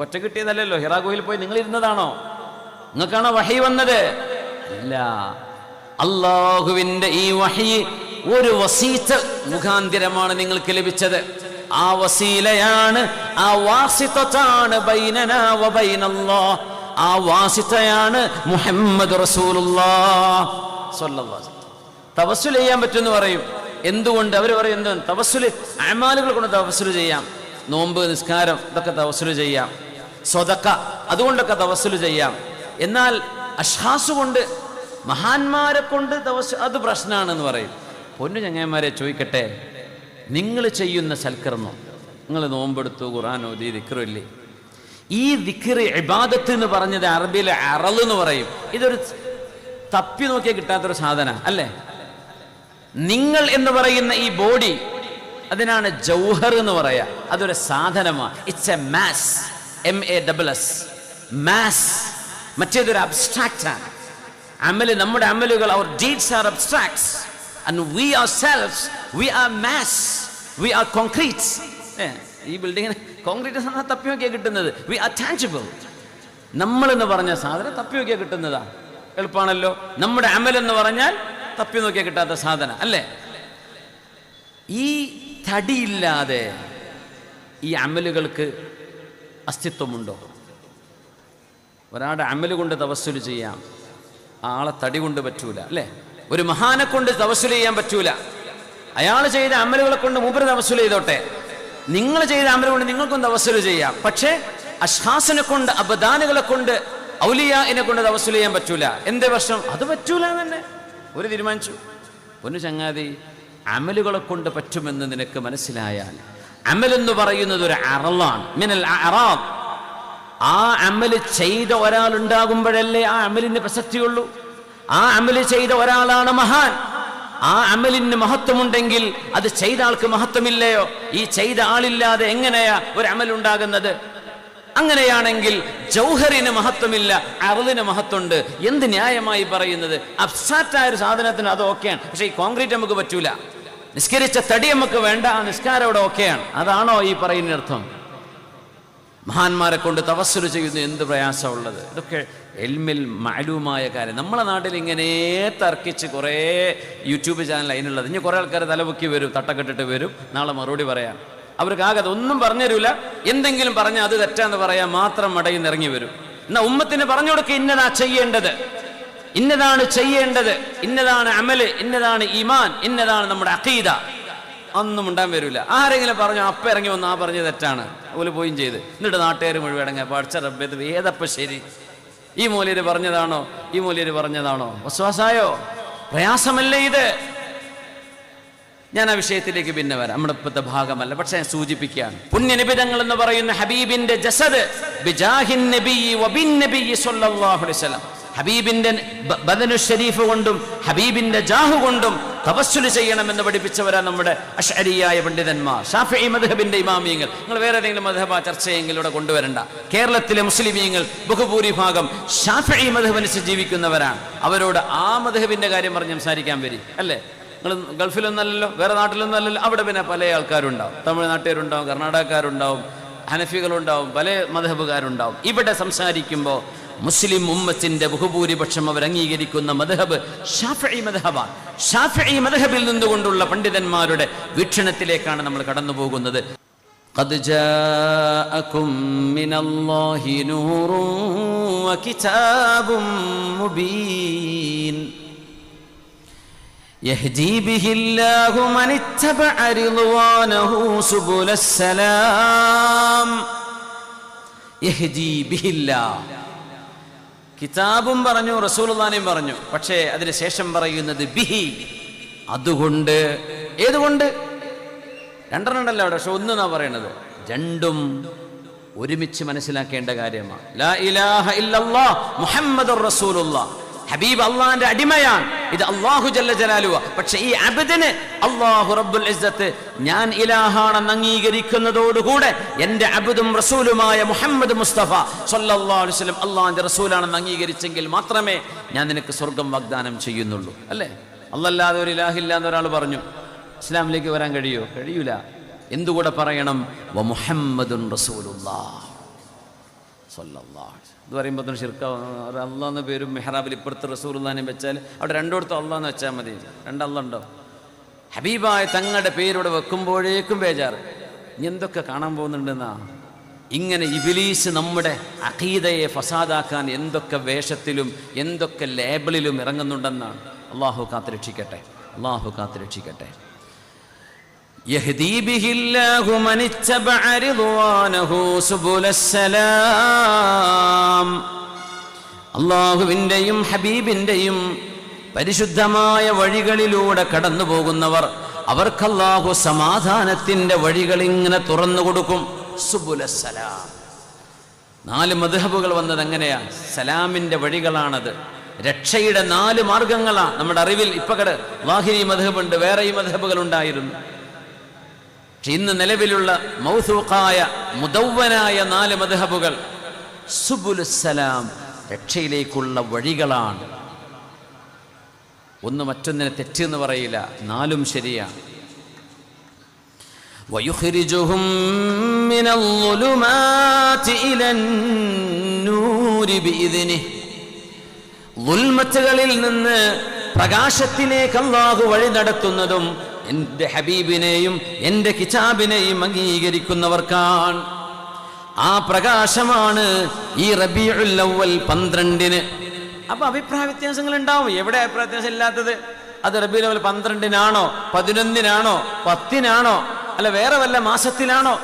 ഒറ്റ കിട്ടിയതല്ലല്ലോ. ഹിറാ ഗുഹയിൽ പോയി നിങ്ങൾ ഇരുന്നതാണോ? നിങ്ങൾക്കാണോ വഹി വന്നത്? ഇല്ല. അള്ളാഹുവിന്റെ ഈ വഹി ഒരു വസീത മുഖാന്തിരമാണ് നിങ്ങൾക്ക് ലഭിച്ചത്. ആ വസീലയാണ്, ആ വാസിതത്താണ് ബൈനനാ വ ബൈനല്ലാഹ്. ആ വാസിതയാണ് മുഹമ്മദ് റസൂലുള്ളാഹ് സ്വല്ലല്ലാഹു അലൈഹി വസല്ലം. തവസ്സുൽ ചെയ്യാൻ പറ്റുമെന്ന് പറയും. എന്തുകൊണ്ട്? അവർ പറയും എന്താണ് തവസ്സുല്? അമാലുകൾ കൊണ്ട് തവസ്സുൽ ചെയ്യാം. നോമ്പ്, നിസ്കാരം, ഇതൊക്കെ തവസ്സുൽ ചെയ്യാം. സ്വതക്ക, അതുകൊണ്ടൊക്കെ തവസ്സുൽ ചെയ്യാം. എന്നാൽ അഷ്ഖാസ് കൊണ്ട്, മഹാന്മാരെ കൊണ്ട് അത് പ്രശ്നമാണെന്ന് പറയും. പൊന്നു ചങ്ങന്മാരെ ചോദിക്കട്ടെ, നിങ്ങൾ ചെയ്യുന്ന സൽക്കർമ്മം, നിങ്ങൾ നോമ്പെടുത്തു, ഖുർആൻ ഓതി, ദിക്റില്ലേ, ഈ ദിക്ർ ഇബാദത്ത് എന്ന് പറഞ്ഞത് അറബിയിലെ അറൽ എന്ന് പറയും. ഇതൊരു തപ്പി നോക്കിയാൽ കിട്ടാത്തൊരു സാധന അല്ലേ? നിങ്ങൾ എന്ന് പറയുന്ന ഈ ബോഡി, അതിനാണ് ജൗഹർ എന്ന് പറയാ. അതൊരു സാധനമാണ്. It's A mass, MASS, mass. മറ്റേതൊരു അബ്സ്ട്രാക്റ്റ് ആണ്. അമല്, നമ്മുടെ അമലുകൾ, our deeds are abstracts and we ourselves, we are mass, we are concrete. ഈ ബിൽഡിങ്ങിന് കോൺക്രീറ്റ് സാധനം തപ്പി നോക്കിയാൽ കിട്ടുന്നത്. we are tangible. നമ്മൾ എന്ന് പറഞ്ഞ സാധനം തപ്പി നോക്കിയാൽ കിട്ടുന്നതാ. എളുപ്പമാണല്ലോ. നമ്മുടെ അമൽ എന്ന് പറഞ്ഞാൽ തപ്പി നോക്കിയാൽ കിട്ടാത്ത സാധനം അല്ലേ? ഈ തടിയില്ലാതെ ഈ അമലുകൾക്ക് അസ്തിത്വമുണ്ടോ? ഒരാളുടെ അമല് കൊണ്ട് തവസ്സുൽ ചെയ്യാം, ആളെ തടി കൊണ്ട് പറ്റൂല അല്ലേ? ഒരു മഹാനെ കൊണ്ട് തവസ്സുൽ ചെയ്യാൻ പറ്റൂല. അയാൾ ചെയ്ത അമലുകളെ കൊണ്ട് മൂപ്പര് തവസ്സുൽ ചെയ്തോട്ടെ. നിങ്ങൾ ചെയ്ത അമല് കൊണ്ട് നിങ്ങൾക്കും തവസ്സുൽ ചെയ്യാം. പക്ഷേ അഷ്ഖാസിനെ കൊണ്ട്, അബദാനുകളെ കൊണ്ട്, ഔലിയാഇനെ കൊണ്ട് തവസ്സുൽ ചെയ്യാൻ പറ്റൂല. എന്തേ പ്രശ്നം? അത് പറ്റൂല തന്നെ ഒരു തീരുമാനിച്ചു. പൊന്നു ചങ്ങാതി, അമലുകളെ കൊണ്ട് പറ്റുമെന്ന് നിനക്ക് മനസ്സിലായാൽ, അമലെന്ന് പറയുന്നത് ഒരു അറളാണ്, മിനൽ അറാദ്. ആ അമല് ചെയ്ത ഒരാൾ ഉണ്ടാകുമ്പോഴല്ലേ ആ അമലിന് പ്രസക്തിയുള്ളൂ. ആ അമല് ചെയ്ത ഒരാളാണ് മഹാൻ. ആ അമലിന് മഹത്വമുണ്ടെങ്കിൽ അത് ചെയ്ത ആൾക്ക് മഹത്വമില്ലയോ? ഈ ചെയ്ത ആളില്ലാതെ എങ്ങനെയാ ഒരു അമൽ ഉണ്ടാകുന്നത്? അങ്ങനെയാണെങ്കിൽ ജൗഹറിന് മഹത്വമില്ല, അറളിന് മഹത്വമുണ്ട്. എന്ത് ന്യായമായി പറയുന്നത്? അബ്സ്ട്രാക്റ്റ് ആയ ഒരു സാധനത്തിന് അത് ഓക്കെയാണ്, പക്ഷെ ഈ കോൺക്രീറ്റ് നമുക്ക് പറ്റൂല. നിസ്കരിച്ച തടി നമുക്ക് വേണ്ട, ആ നിസ്കാരം അവിടെ ഓക്കെയാണ്. അതാണോ ഈ പറയുന്ന അർത്ഥം? മഹാന്മാരെ കൊണ്ട് തവസ്സുൽ ചെയ്യുന്നു, എന്ത് പ്രയാസമുള്ളത്? ഇതൊക്കെ എൽമിൽ മാലൂമായ കാര്യം. നമ്മളെ നാട്ടിൽ ഇങ്ങനെ തർക്കിച്ച് കുറേ യൂട്യൂബ് ചാനൽ അതിനുള്ളത്. ഇനി കുറേ ആൾക്കാർ തലപൊക്കി വരും, തട്ടക്കെട്ടിട്ട് വരും, നാളെ മറുപടി പറയാം. അവർക്ക് ആകെ ഒന്നും പറഞ്ഞു തരൂല. എന്തെങ്കിലും പറഞ്ഞാൽ അത് തെറ്റാന്ന് പറയാൻ മാത്രം മടയിൽ ഇറങ്ങി വരും. എന്നാ ഉമ്മത്തിന് പറഞ്ഞു കൊടുക്കുക, ഇന്നതാ ചെയ്യേണ്ടത്, ഇന്നതാണ് ചെയ്യേണ്ടത്, ഇന്നതാണ് അമല്, ഇന്നതാണ് ഈമാൻ, ഇന്നതാണ് നമ്മുടെ അഖീദ. ഒന്നും ഉണ്ടാൻ വരില്ല. ആരെങ്കിലും പറഞ്ഞു അപ്പം ഇറങ്ങി വന്ന് ആ പറഞ്ഞത് തെറ്റാണ്, അതുപോലെ പോയും ചെയ്ത്. എന്നിട്ട് നാട്ടുകാർ മുഴുവൻ അടങ്ങ പഠിച്ച റബ്ബത് ഏതപ്പ ശരി, ഈ മൂല്യര് പറഞ്ഞതാണോ ഈ മൂല്യര് പറഞ്ഞതാണോ? വസ്വാസായോ? പ്രയാസമല്ലേ ഇത്? ഞാൻ ആ വിഷയത്തിലേക്ക് പിന്നെ വരാം, നമ്മുടെ ഇപ്പോഴത്തെ ഭാഗമല്ല. പക്ഷെ ഞാൻ സൂചിപ്പിക്കുകയാണ്, പുണ്യനിബിധങ്ങൾ എന്ന് പറയുന്ന ഹബീബിന്റെ ജസദ് ബിജാഹിൻ നബിയ്യി വബിൻ നബിയ്യി സ്വല്ലല്ലാഹു അലൈഹി വസല്ലം, ഹബീബിന്റെ ബദനു ഷരീഫ് കൊണ്ടും ഹബീബിന്റെ ജാഹു കൊണ്ടും തവസ്സുൽ ചെയ്യണമെന്ന് പഠിപ്പിച്ചവരാ നമ്മുടെ അശ്അരിയായ പണ്ഡിതന്മാർ, ഷാഫിഈ മദ്ഹബിന്റെ ഇമാമിയങ്ങൾ. നിങ്ങൾ വേറെ ഏതെങ്കിലും മദ്ഹബ ചർച്ചയെങ്കിൽ ഇവിടെ കൊണ്ടുവരണ്ട. കേരളത്തിലെ മുസ്ലിമീങ്ങൾ ബഹുഭൂരിഭാഗം ഷാഫിഈ മദ്ഹബനുസരിച്ച് ജീവിക്കുന്നവരാണ്. അവരോട് ആ മദ്ഹബിന്റെ കാര്യം പറഞ്ഞ് സംസാരിക്കാൻ വരി അല്ലേ? നിങ്ങൾ ഗൾഫിലൊന്നല്ലല്ലോ, വേറെ നാട്ടിലൊന്നും അല്ലല്ലോ. അവിടെ പിന്നെ പല ആൾക്കാരുണ്ടാവും, തമിഴ്നാട്ടുകാരുണ്ടാവും, കർണാടകക്കാരുണ്ടാവും, ഹനഫികളുണ്ടാവും, പല മദ്ഹബുകാരുണ്ടാവും. ഇവിടെ സംസാരിക്കുമ്പോൾ മുസ്ലിം ഉമ്മത്തിന്റെ ബഹുഭൂരിപക്ഷം അവർ അംഗീകരിക്കുന്ന മദ്ഹബ് ഷാഫിഈ മദ്ഹബാണ്. ഷാഫിഈ മദ്ഹബിൽ നിന്നുകൊണ്ടുള്ള പണ്ഡിതന്മാരുടെ വീക്ഷണത്തിലേക്കാണ് നമ്മൾ കടന്നു പോകുന്നത്. ഖദ് ജാഅകും മിനല്ലാഹി നൂറുൻ വകിതാബും മുബീൻ യഹ്ദീ ബിഹില്ലാഹു മൻ ഇത്തബഅ റിദ്വാനഹു സുബുലസ്സലാം. യഹ്ദീ ബിഹില്ലാഹ്, കിതാബും പറഞ്ഞു, റസൂലുള്ളാഹിയും പറഞ്ഞു. പക്ഷേ അതിനുശേഷം പറയുന്നത് ബിഹി, അതുകൊണ്ട്. ഏതുകൊണ്ട്? രണ്ടെണ്ണം ഉണ്ടല്ലോ അവിടെ, പക്ഷെ ഒന്നാ പറയണത്. രണ്ടും ഒരുമിച്ച് മനസ്സിലാക്കേണ്ട കാര്യമാണ്. ലാ ഇലാഹ ഇല്ലല്ലാഹ് മുഹമ്മദുർ റസൂലുള്ളാഹ്. ഹബീബ് അള്ളാഹിന്റെ അടിമയാണ്, ഇത് അല്ലാഹു ജല്ല ജലാലുഹു. പക്ഷെ ഈ അബ്ദിന് അല്ലാഹു റബ്ബുൽ ഇസ്സത്ത് ഞാൻ ഇലാഹാണെന്ന് അംഗീകരിക്കുന്നതോടുകൂടെ എൻ്റെ അബ്ദും റസൂലുമായ മുഹമ്മദ് മുസ്തഫ സല്ലല്ലാഹു അലൈഹി വസല്ലം അള്ളാഹിന്റെ റസൂലാണെന്ന് അംഗീകരിച്ചെങ്കിൽ മാത്രമേ ഞാൻ നിനക്ക് സ്വർഗം വാഗ്ദാനം ചെയ്യുന്നുള്ളൂ. അല്ലേ? അല്ലാതെ ഒരു ഇലാഹില്ല എന്നൊരാൾ പറഞ്ഞു, ഇസ്ലാമിലേക്ക് വരാൻ കഴിയൂല. എന്തുകൂടെ പറയണം? വ മുഹമ്മദുൻ റസൂലുള്ളാഹ്. സ്വല്ലല്ലാഹു അലൈഹി വസല്ലം. ഇത് പറയുമ്പോൾ തന്നെ ഷിർക്കാവും. ഒരു അള്ളാഹ് എന്ന പേരും മെഹ്റാബിൽ ഇപ്പുറത്ത് റസൂലുള്ളാഹിനെ വെച്ചാൽ അവിടെ രണ്ടിടത്തും അള്ളാഹ് എന്ന് വെച്ചാൽ മതി. രണ്ടല്ല ഉണ്ടോ? ഹബീബായ തങ്ങളുടെ പേരിവിടെ വെക്കുമ്പോഴേക്കും ബേജാറ്. ഇനി എന്തൊക്കെ കാണാൻ പോകുന്നുണ്ടെന്നാ. ഇങ്ങനെ ഇബ്ലീസ് നമ്മുടെ അഖീദയെ ഫസാദാക്കാൻ എന്തൊക്കെ വേഷത്തിലും എന്തൊക്കെ ലേബിളിലും ഇറങ്ങുന്നുണ്ടെന്നാണ്. അള്ളാഹു കാത്തുരക്ഷിക്കട്ടെ, അള്ളാഹു കാത്തുരക്ഷിക്കട്ടെ. യഹ്ദീ ബിഹില്ലാഹു മൻ ഇത്തബഅ റിദ്വാനഹു സുബുലസ്സലാം. അള്ളാഹുവിൻ്റെയും ഹബീബിൻ്റെയും പരിശുദ്ധമായ വഴികളിലൂടെ കടന്നു പോകുന്നവർ, അവർക്ക് അല്ലാഹു സമാധാനത്തിൻ്റെ വഴികൾ ഇങ്ങനെ തുറന്നു കൊടുക്കും. സുബുലസ്സലാം. 4 മദ്ഹബുകൾ വന്നത് എങ്ങനെയാ? സലാമിൻ്റെ വഴികളാണത്. രക്ഷയുടെ 4 മാർഗങ്ങളാണ് നമ്മുടെ അറിവിൽ. ഇപ്പകട് വാഹിരി മദ്ഹബുണ്ട്, വേറെ ഈ മദ്ഹബുകൾ ഉണ്ടായിരുന്നു. പക്ഷെ ഇന്ന് നിലവിലുള്ള മൗസൂഖായ മുദവ്വനായ 4 മദ്ഹബുകൾ സുബുലുസ്സലാം, രക്ഷയിലേക്കുള്ള വഴികളാണ്. ഒന്ന് മറ്റൊന്നിനെ തെറ്റെന്ന് പറയില്ല, 4ഉം ശരിയാണ്. وَيُخْرِجُهُم مِّنَ الظُّلُمَاتِ إِلَى النُّورِ بِإِذْنِهِ. ളുൽമത്തുകളിൽ നിന്ന് പ്രകാശത്തിലേക്ക് അല്ലാഹു വഴി നടത്തുന്നതും എൻ്റെ ഹബീബിനെയും എൻ്റെ കിതാബിനെയും അംഗീകരിക്കുന്നവർക്കാണ്. ആ പ്രകാശമാണ് ഈ റബീഉൽ അവ്വൽ 12-ന്. അപ്പൊ അഭിപ്രായ വ്യത്യാസങ്ങൾ ഉണ്ടാവും. എവിടെ അഭിപ്രായ വ്യത്യാസം ഇല്ലാത്തത്? അത് റബീഉൽ അവ്വൽ 12-നാണോ 11-നാണോ 10-നാണോ അല്ല വേറെ വല്ല മാസത്തിലാണോ?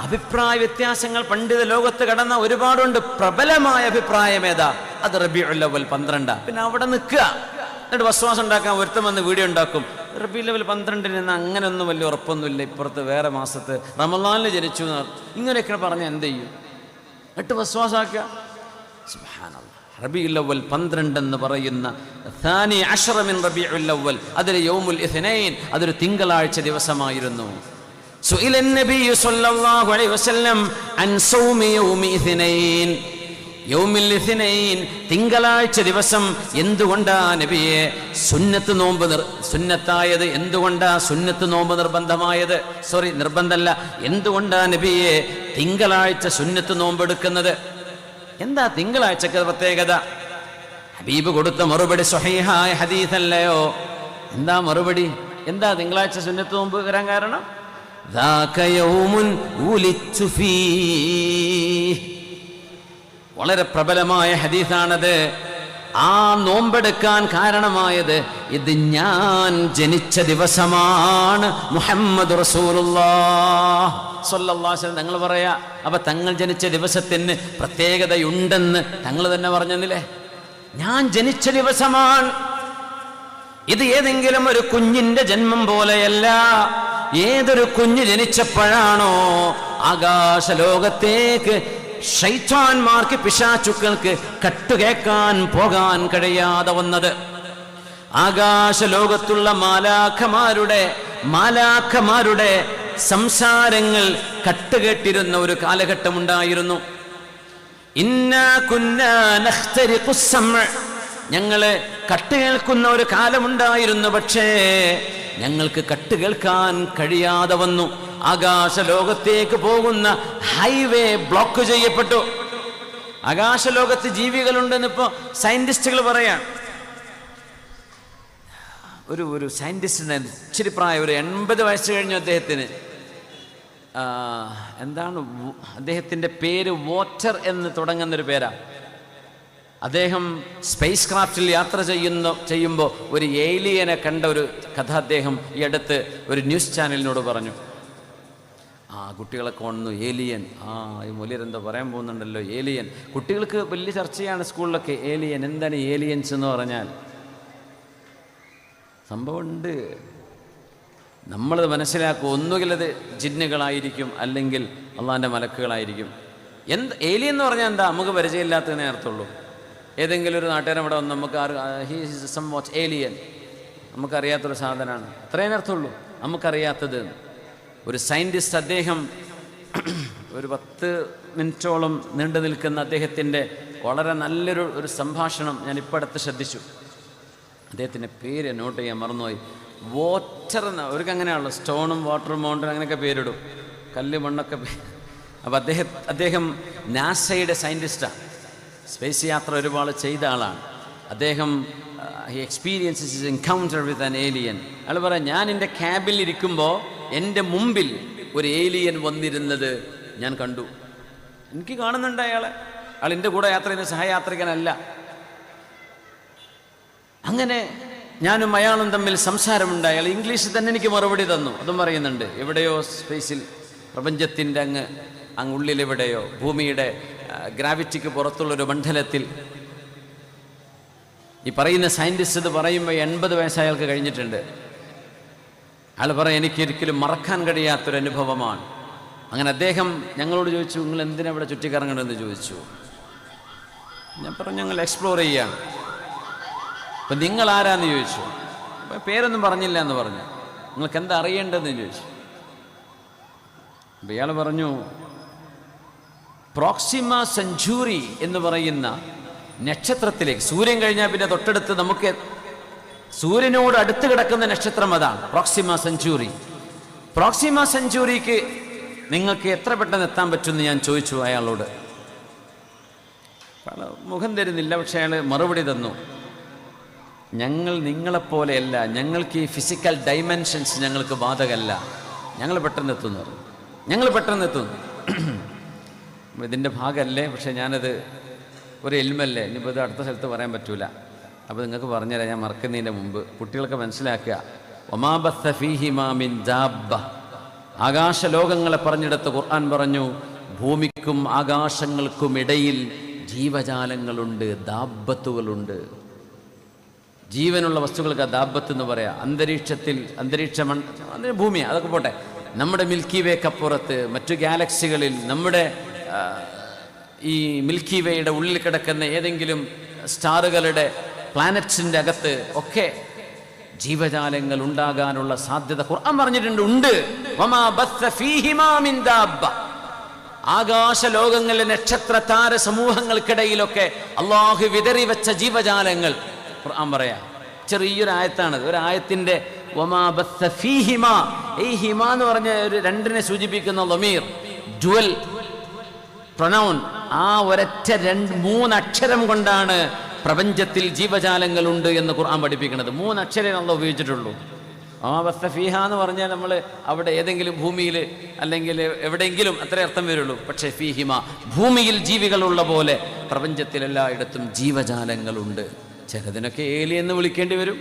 അഭിപ്രായ വ്യത്യാസങ്ങൾ പണ്ഡിത ലോകത്ത് കടന്ന ഒരുപാടുണ്ട്. പ്രബലമായ അഭിപ്രായം ഏതാ? അത് റബീഉൽ അവ്വൽ 12. പിന്നെ അവിടെ നിൽക്കുക, എന്നിട്ട് വസ്വാസം ഉണ്ടാക്കാൻ ഒരുത്തം വന്ന് വീഡിയോ ഉണ്ടാക്കും. റബീഉൽ അവ്വൽ 12-ന് അങ്ങനെയൊന്നും വലിയ ഉറപ്പൊന്നുമില്ല, ഇപ്പുറത്ത് വേറെ മാസത്ത് റമളാനിൽ ജനിച്ചു ഇങ്ങനെയൊക്കെ പറഞ്ഞാൽ എന്ത് ചെയ്യും? എന്നിട്ട് വസ്വാസാക്കുക. സുബ്ഹാനല്ലാഹ്. റബീഉൽ അവ്വൽ 12 എന്ന് പറയുന്ന ഥാനി അശ്റ മിൻ റബീഉൽ അവ്വൽ, അതിൽ യൗമുൽ ഇത്നൈൻ, അതൊരു തിങ്കളാഴ്ച ദിവസമായിരുന്നു. സുഇല നബി സ്വല്ലല്ലാഹു അലൈഹി വസല്ലം അൻ സൗമി യൗമി ഇത്നൈൻ. യൗമുൽ ഇത്നൈൻ, തിങ്കളാഴ്ച ദിവസം എന്തുകൊണ്ടാ നബിയെ സുന്നത്ത് നോമ്പ് സുന്നത്തായത്? എന്തുകൊണ്ടാ സുന്നത്ത് നോമ്പ് നിർബന്ധമായത്? നിർബന്ധമല്ല, എന്തുകൊണ്ടാ നബിയെ തിങ്കളാഴ്ച സുന്നത്ത് നോമ്പെടുക്കുന്നത്? എന്താ തിങ്കളാഴ്ചക്ക് പ്രത്യേകത? ഹബീബ് കൊടുത്ത മറുപടി സ്വഹീഹായ ഹദീസല്ലയോ? എന്താ മറുപടി? എന്താ തിങ്കളാഴ്ച സുന്നത്ത് നോമ്പ് വരാൻ കാരണം? ذاك يوم ولدت فيه. വളരെ പ്രബലമായ ഹദീസാണത്. ആ നോമ്പെടുക്കാൻ കാരണമായത് ഇത് ഞാൻ ജനിച്ച ദിവസമാണ്. മുഹമ്മദ് റസൂലുള്ളാഹ് സ്വല്ലല്ലാഹു അലൈഹി വസല്ലം തങ്ങൾ പറയാ. അപ്പൊ തങ്ങൾ ജനിച്ച ദിവസത്തിന് പ്രത്യേകതയുണ്ടെന്ന് തങ്ങൾ തന്നെ പറഞ്ഞെന്നില്ലേ? ഞാൻ ജനിച്ച ദിവസമാണ് ഇത്. ഏതെങ്കിലും ഒരു കുഞ്ഞിന്റെ ജന്മം പോലെയല്ല. ഏതൊരു കുഞ്ഞ് ജനിച്ചപ്പോഴാണോ ആകാശലോകത്തേക്ക് ശൈത്താന്മാർക്ക്, പിശാചുക്കൾക്ക് കട്ടുകേക്കാൻ പോകാൻ കഴിയാതെ വന്നത്. ആകാശലോകത്തുള്ള മാലാഖമാരുടെ സംസാരങ്ങൾ കട്ടുകെട്ടിരുന്ന ഒരു കാലഘട്ടമുണ്ടായിരുന്നു. ഇന്നാ കുന്നാ നഖ്തരിഖുസ് സമഅ, ഞങ്ങള് കട്ടുകേൾക്കുന്ന ഒരു കാലമുണ്ടായിരുന്നു. പക്ഷേ ഞങ്ങൾക്ക് കട്ടുകേൾക്കാൻ കഴിയാതെ വന്നു. ആകാശലോകത്തേക്ക് പോകുന്ന ഹൈവേ ബ്ലോക്ക് ചെയ്യപ്പെട്ടു. ആകാശലോകത്ത് ജീവികളുണ്ടെന്ന് ഇപ്പോൾ സയന്റിസ്റ്റുകൾ പറയാം. ഒരു സയന്റിസ്റ്റിന് ഇച്ചിരി പ്രായം, ഒരു 80 വയസ്സ് കഴിഞ്ഞു അദ്ദേഹത്തിന്. എന്താണ് അദ്ദേഹത്തിൻ്റെ പേര്? വാട്ടർ എന്ന് തുടങ്ങുന്നൊരു പേരാണ്. അദ്ദേഹം സ്പേസ് ക്രാഫ്റ്റിൽ യാത്ര ചെയ്യുമ്പോൾ ഒരു ഏലിയനെ കണ്ട ഒരു കഥ അദ്ദേഹം ഈ അടുത്ത് ഒരു ന്യൂസ് ചാനലിനോട് പറഞ്ഞു. കുട്ടികളൊക്കെ വന്നു, ഏലിയൻ, ഈ മൊലിയരെന്തോ പറയാൻ പോകുന്നുണ്ടല്ലോ, ഏലിയൻ. കുട്ടികൾക്ക് വലിയ ചർച്ചയാണ് സ്കൂളിലൊക്കെ. ഏലിയൻ, എന്താണ് ഏലിയൻസ് എന്ന് പറഞ്ഞാൽ? സംഭവമുണ്ട്, നമ്മളത് മനസ്സിലാക്കും. ഒന്നുകിൽ അത് ജിന്നുകളായിരിക്കും, അല്ലെങ്കിൽ അള്ളാഹിൻ്റെ മലക്കുകളായിരിക്കും. ഏലിയൻ എന്ന് പറഞ്ഞാൽ എന്താ? നമുക്ക് പരിചയമില്ലാത്തതിനെ അർത്ഥമുള്ളൂ. ഏതെങ്കിലും ഒരു നാട്ടുകാരൻ ഇവിടെ വന്ന് നമുക്ക് ഹീസ് സം വാട്ട് ഏലിയൻ, നമുക്കറിയാത്തൊരു സാധനമാണ്, അത്രയും അർത്ഥമുള്ളൂ. നമുക്കറിയാത്തത്. ഒരു സയൻറ്റിസ്റ്റ്, അദ്ദേഹം ഒരു 10 മിനിറ്റോളം നീണ്ടു നിൽക്കുന്ന അദ്ദേഹത്തിൻ്റെ വളരെ നല്ലൊരു സംഭാഷണം ഞാൻ ഇപ്പോൾ അടുത്ത് ശ്രദ്ധിച്ചു. അദ്ദേഹത്തിൻ്റെ പേര് നോട്ട് ചെയ്യാൻ മറന്നുപോയി. വാട്ടർ എന്ന അവർക്ക് അങ്ങനെയാണല്ലോ, സ്റ്റോണും വാട്ടറും മൗണ്ടൻ അങ്ങനെയൊക്കെ പേരിടും, കല്ല് മണ്ണൊക്കെ. അപ്പോൾ അദ്ദേഹം നാസയുടെ സയൻറ്റിസ്റ്റാണ്, സ്പേസ് യാത്ര ഒരുപാട് ചെയ്ത ആളാണ്. അദ്ദേഹം he experiences his encounter with an alien. അയാൾ പറയാം, ഞാൻ എൻ്റെ ക്യാബിൽ ഇരിക്കുമ്പോൾ എൻ്റെ മുമ്പിൽ ഒരു ഏലിയൻ വന്നിരുന്നത് ഞാൻ കണ്ടു. എനിക്ക് കാണുന്നുണ്ട് അയാൾ എൻ്റെ കൂടെ യാത്ര ചെയ്യുന്ന സഹയാത്രികനല്ല. അങ്ങനെ ഞാനും അയാളും തമ്മിൽ സംസാരമുണ്ട്. അയാൾ ഇംഗ്ലീഷിൽ തന്നെ എനിക്ക് മറുപടി തന്നു. അതും പറയുന്നുണ്ട്, എവിടെയോ സ്പേസിൽ, പ്രപഞ്ചത്തിൻ്റെ അങ്ങ് ഉള്ളിലെവിടെയോ, ഭൂമിയുടെ ഗ്രാവിറ്റിക്ക് പുറത്തുള്ളൊരു മണ്ഡലത്തിൽ. ഈ പറയുന്ന സയൻറ്റിസ്റ്റ് ഇത് പറയുമ്പോൾ 80 വയസ്സ് അയാൾക്ക് കഴിഞ്ഞിട്ടുണ്ട്. അയാൾ പറയാം, എനിക്കൊരിക്കലും മറക്കാൻ കഴിയാത്തൊരു അനുഭവമാണ്. അങ്ങനെ അദ്ദേഹം ഞങ്ങളോട് ചോദിച്ചു, നിങ്ങൾ എന്തിനാ ഇവിടെ ചുറ്റിക്കറങ്ങണമെന്ന് ചോദിച്ചു. ഞാൻ പറഞ്ഞു, ഞങ്ങൾ എക്സ്പ്ലോർ ചെയ്യാം. അപ്പം നിങ്ങൾ ആരാന്ന് ചോദിച്ചു. അപ്പം പേരൊന്നും പറഞ്ഞില്ല എന്ന് പറഞ്ഞു. നിങ്ങൾക്ക് എന്താ അറിയേണ്ടതെന്ന് ചോദിച്ചു. അപ്പം ഇയാൾ പറഞ്ഞു, പ്രോക്സിമ സെഞ്ചുറി എന്ന് പറയുന്ന നക്ഷത്രത്തിലേക്ക്, സൂര്യൻ കഴിഞ്ഞാൽ പിന്നെ തൊട്ടടുത്ത് നമുക്ക് സൂര്യനോട് അടുത്ത് കിടക്കുന്ന നക്ഷത്രം അതാണ് പ്രോക്സിമ സെഞ്ചുറി. പ്രോക്സിമ സെഞ്ചുറിക്ക് നിങ്ങൾക്ക് എത്ര പെട്ടെന്ന് എത്താൻ പറ്റുമെന്ന് ഞാൻ ചോദിച്ചു അയാളോട്. മുഖം തരുന്നില്ല, പക്ഷെ അയാൾ മറുപടി തന്നു, ഞങ്ങൾ നിങ്ങളെപ്പോലെയല്ല, ഞങ്ങൾക്ക് ഈ ഫിസിക്കൽ ഡൈമെൻഷൻസ് ഞങ്ങൾക്ക് ബാധകമല്ല, ഞങ്ങൾ പെട്ടെന്ന് എത്തുന്നു. ഇതിൻ്റെ ഭാഗമല്ലേ, പക്ഷെ ഞാനത് ഒരു ഇൽമല്ലേ, ഇനിയിപ്പോൾ ഇത് അടുത്ത സ്ഥലത്ത് പറയാൻ പറ്റൂല. അപ്പോൾ നിങ്ങൾക്ക് പറഞ്ഞുതരാം, ഞാൻ മറക്കുന്നതിൻ്റെ മുമ്പ് കുട്ടികൾക്ക് മനസ്സിലാക്കുക. ഒമാ ബസ്സ ഫീഹിമാ മിൻ ദാബ്ബ, ആകാശലോകങ്ങളെ പറഞ്ഞെടുത്ത് ഖുർആൻ പറഞ്ഞു, ഭൂമിക്കും ആകാശങ്ങൾക്കും ഇടയിൽ ജീവജാലങ്ങളുണ്ട്, ദാബ്ബത്തുകളുണ്ട്. ജീവനുള്ള വസ്തുക്കൾക്ക് ദാബ്ബത്ത് എന്ന് പറയാം. ഭൂമി അതൊക്കെ പോട്ടെ, നമ്മുടെ മിൽക്കി വേക്കപ്പുറത്ത്, മറ്റു ഗാലക്സികളിൽ, നമ്മുടെ ഈ മിൽക്കി വേയുടെ ഉള്ളിൽ കിടക്കുന്ന ഏതെങ്കിലും സ്റ്റാറുകളുടെ പ്ലാനറ്റ്സിൻ്റെ അകത്ത് ഒക്കെ ജീവജാലങ്ങൾ ഉണ്ടാകാനുള്ള സാധ്യത ഖുർആൻ പറഞ്ഞിട്ടുണ്ട്, ഉണ്ട്. വമാ ബസ്സ ഫീഹിമാ മിൻ ദാബ്ബ, ആകാശലോകങ്ങളിലെ നക്ഷത്ര താര സമൂഹങ്ങൾക്കിടയിലൊക്കെ അള്ളാഹു വിതറി വെച്ച ജീവജാലങ്ങൾ ഖുർആൻ പറയാ. ചെറിയൊരു ആയത്താണത്. ഒരു ആയത്തിന്റെ വമാ ബസ്സ ഫീഹിമാ, ഈ ഹിമ എന്ന് പറഞ്ഞ ഒരു രണ്ടിനെ സൂചിപ്പിക്കുന്ന ലമീർ, ഡ്യുവൽ പ്രൊനൗൺ, ആ ഒരൊറ്റ 3 അക്ഷരം കൊണ്ടാണ് പ്രപഞ്ചത്തിൽ ജീവജാലങ്ങളുണ്ട് എന്ന് ഖുർആൻ പഠിപ്പിക്കുന്നത്. 3 അക്ഷരം അള്ളാഹു ഉപയോഗിച്ചിട്ടുള്ളൂ. ആ ബസ്സ ഫീഹ എന്ന് പറഞ്ഞാൽ നമ്മൾ അവിടെ ഏതെങ്കിലും ഭൂമിയിൽ അല്ലെങ്കിൽ എവിടെയെങ്കിലും അത്രേ അർത്ഥം വരുള്ളൂ. പക്ഷേ ഫീഹിമ, ഭൂമിയിൽ ജീവികളുള്ള പോലെ പ്രപഞ്ചത്തിലെല്ലായിടത്തും ജീവജാലങ്ങളുണ്ട്. ചിലതിനൊക്കെ ഏലി എന്ന് വിളിക്കേണ്ടി വരും,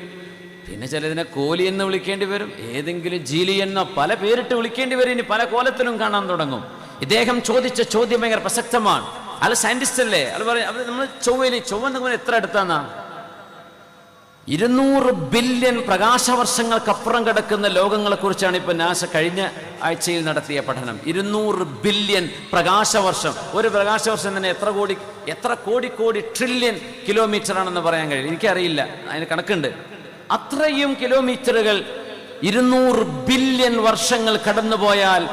പിന്നെ ചിലതിനെ കോലി എന്ന് വിളിക്കേണ്ടി വരും, ഏതെങ്കിലും ജീലി എന്നോ പല പേരിട്ട് വിളിക്കേണ്ടി വരും. ഇനി പല കോലത്തിലും കാണാൻ തുടങ്ങും. ഇദ്ദേഹം ചോദിച്ച ചോദ്യം ഭയങ്കര പ്രസക്തമാണ്. അയാൾ സയന്റിസ്റ്റ് അല്ലേ? അയാൾ പറയും, നമ്മൾ ചൊവ്വ എത്ര അടുത്താന്നാ? 200 ബില്യൺ പ്രകാശവർഷങ്ങൾക്കപ്പുറം കിടക്കുന്ന ലോകങ്ങളെ കുറിച്ചാണ് ഇപ്പൊ നാസ കഴിഞ്ഞ ആഴ്ചയിൽ നടത്തിയ പഠനം. 200 ബില്യൺ പ്രകാശവർഷം. ഒരു പ്രകാശവർഷം തന്നെ എത്ര കോടി ട്രില്യൺ കിലോമീറ്റർ ആണെന്ന് പറയാൻ കഴിയും. എനിക്കറിയില്ല, അതിന് കണക്കുണ്ട്. അത്രയും കിലോമീറ്ററുകൾ 200 ബില്യൺ വർഷങ്ങൾ കടന്നുപോയാൽ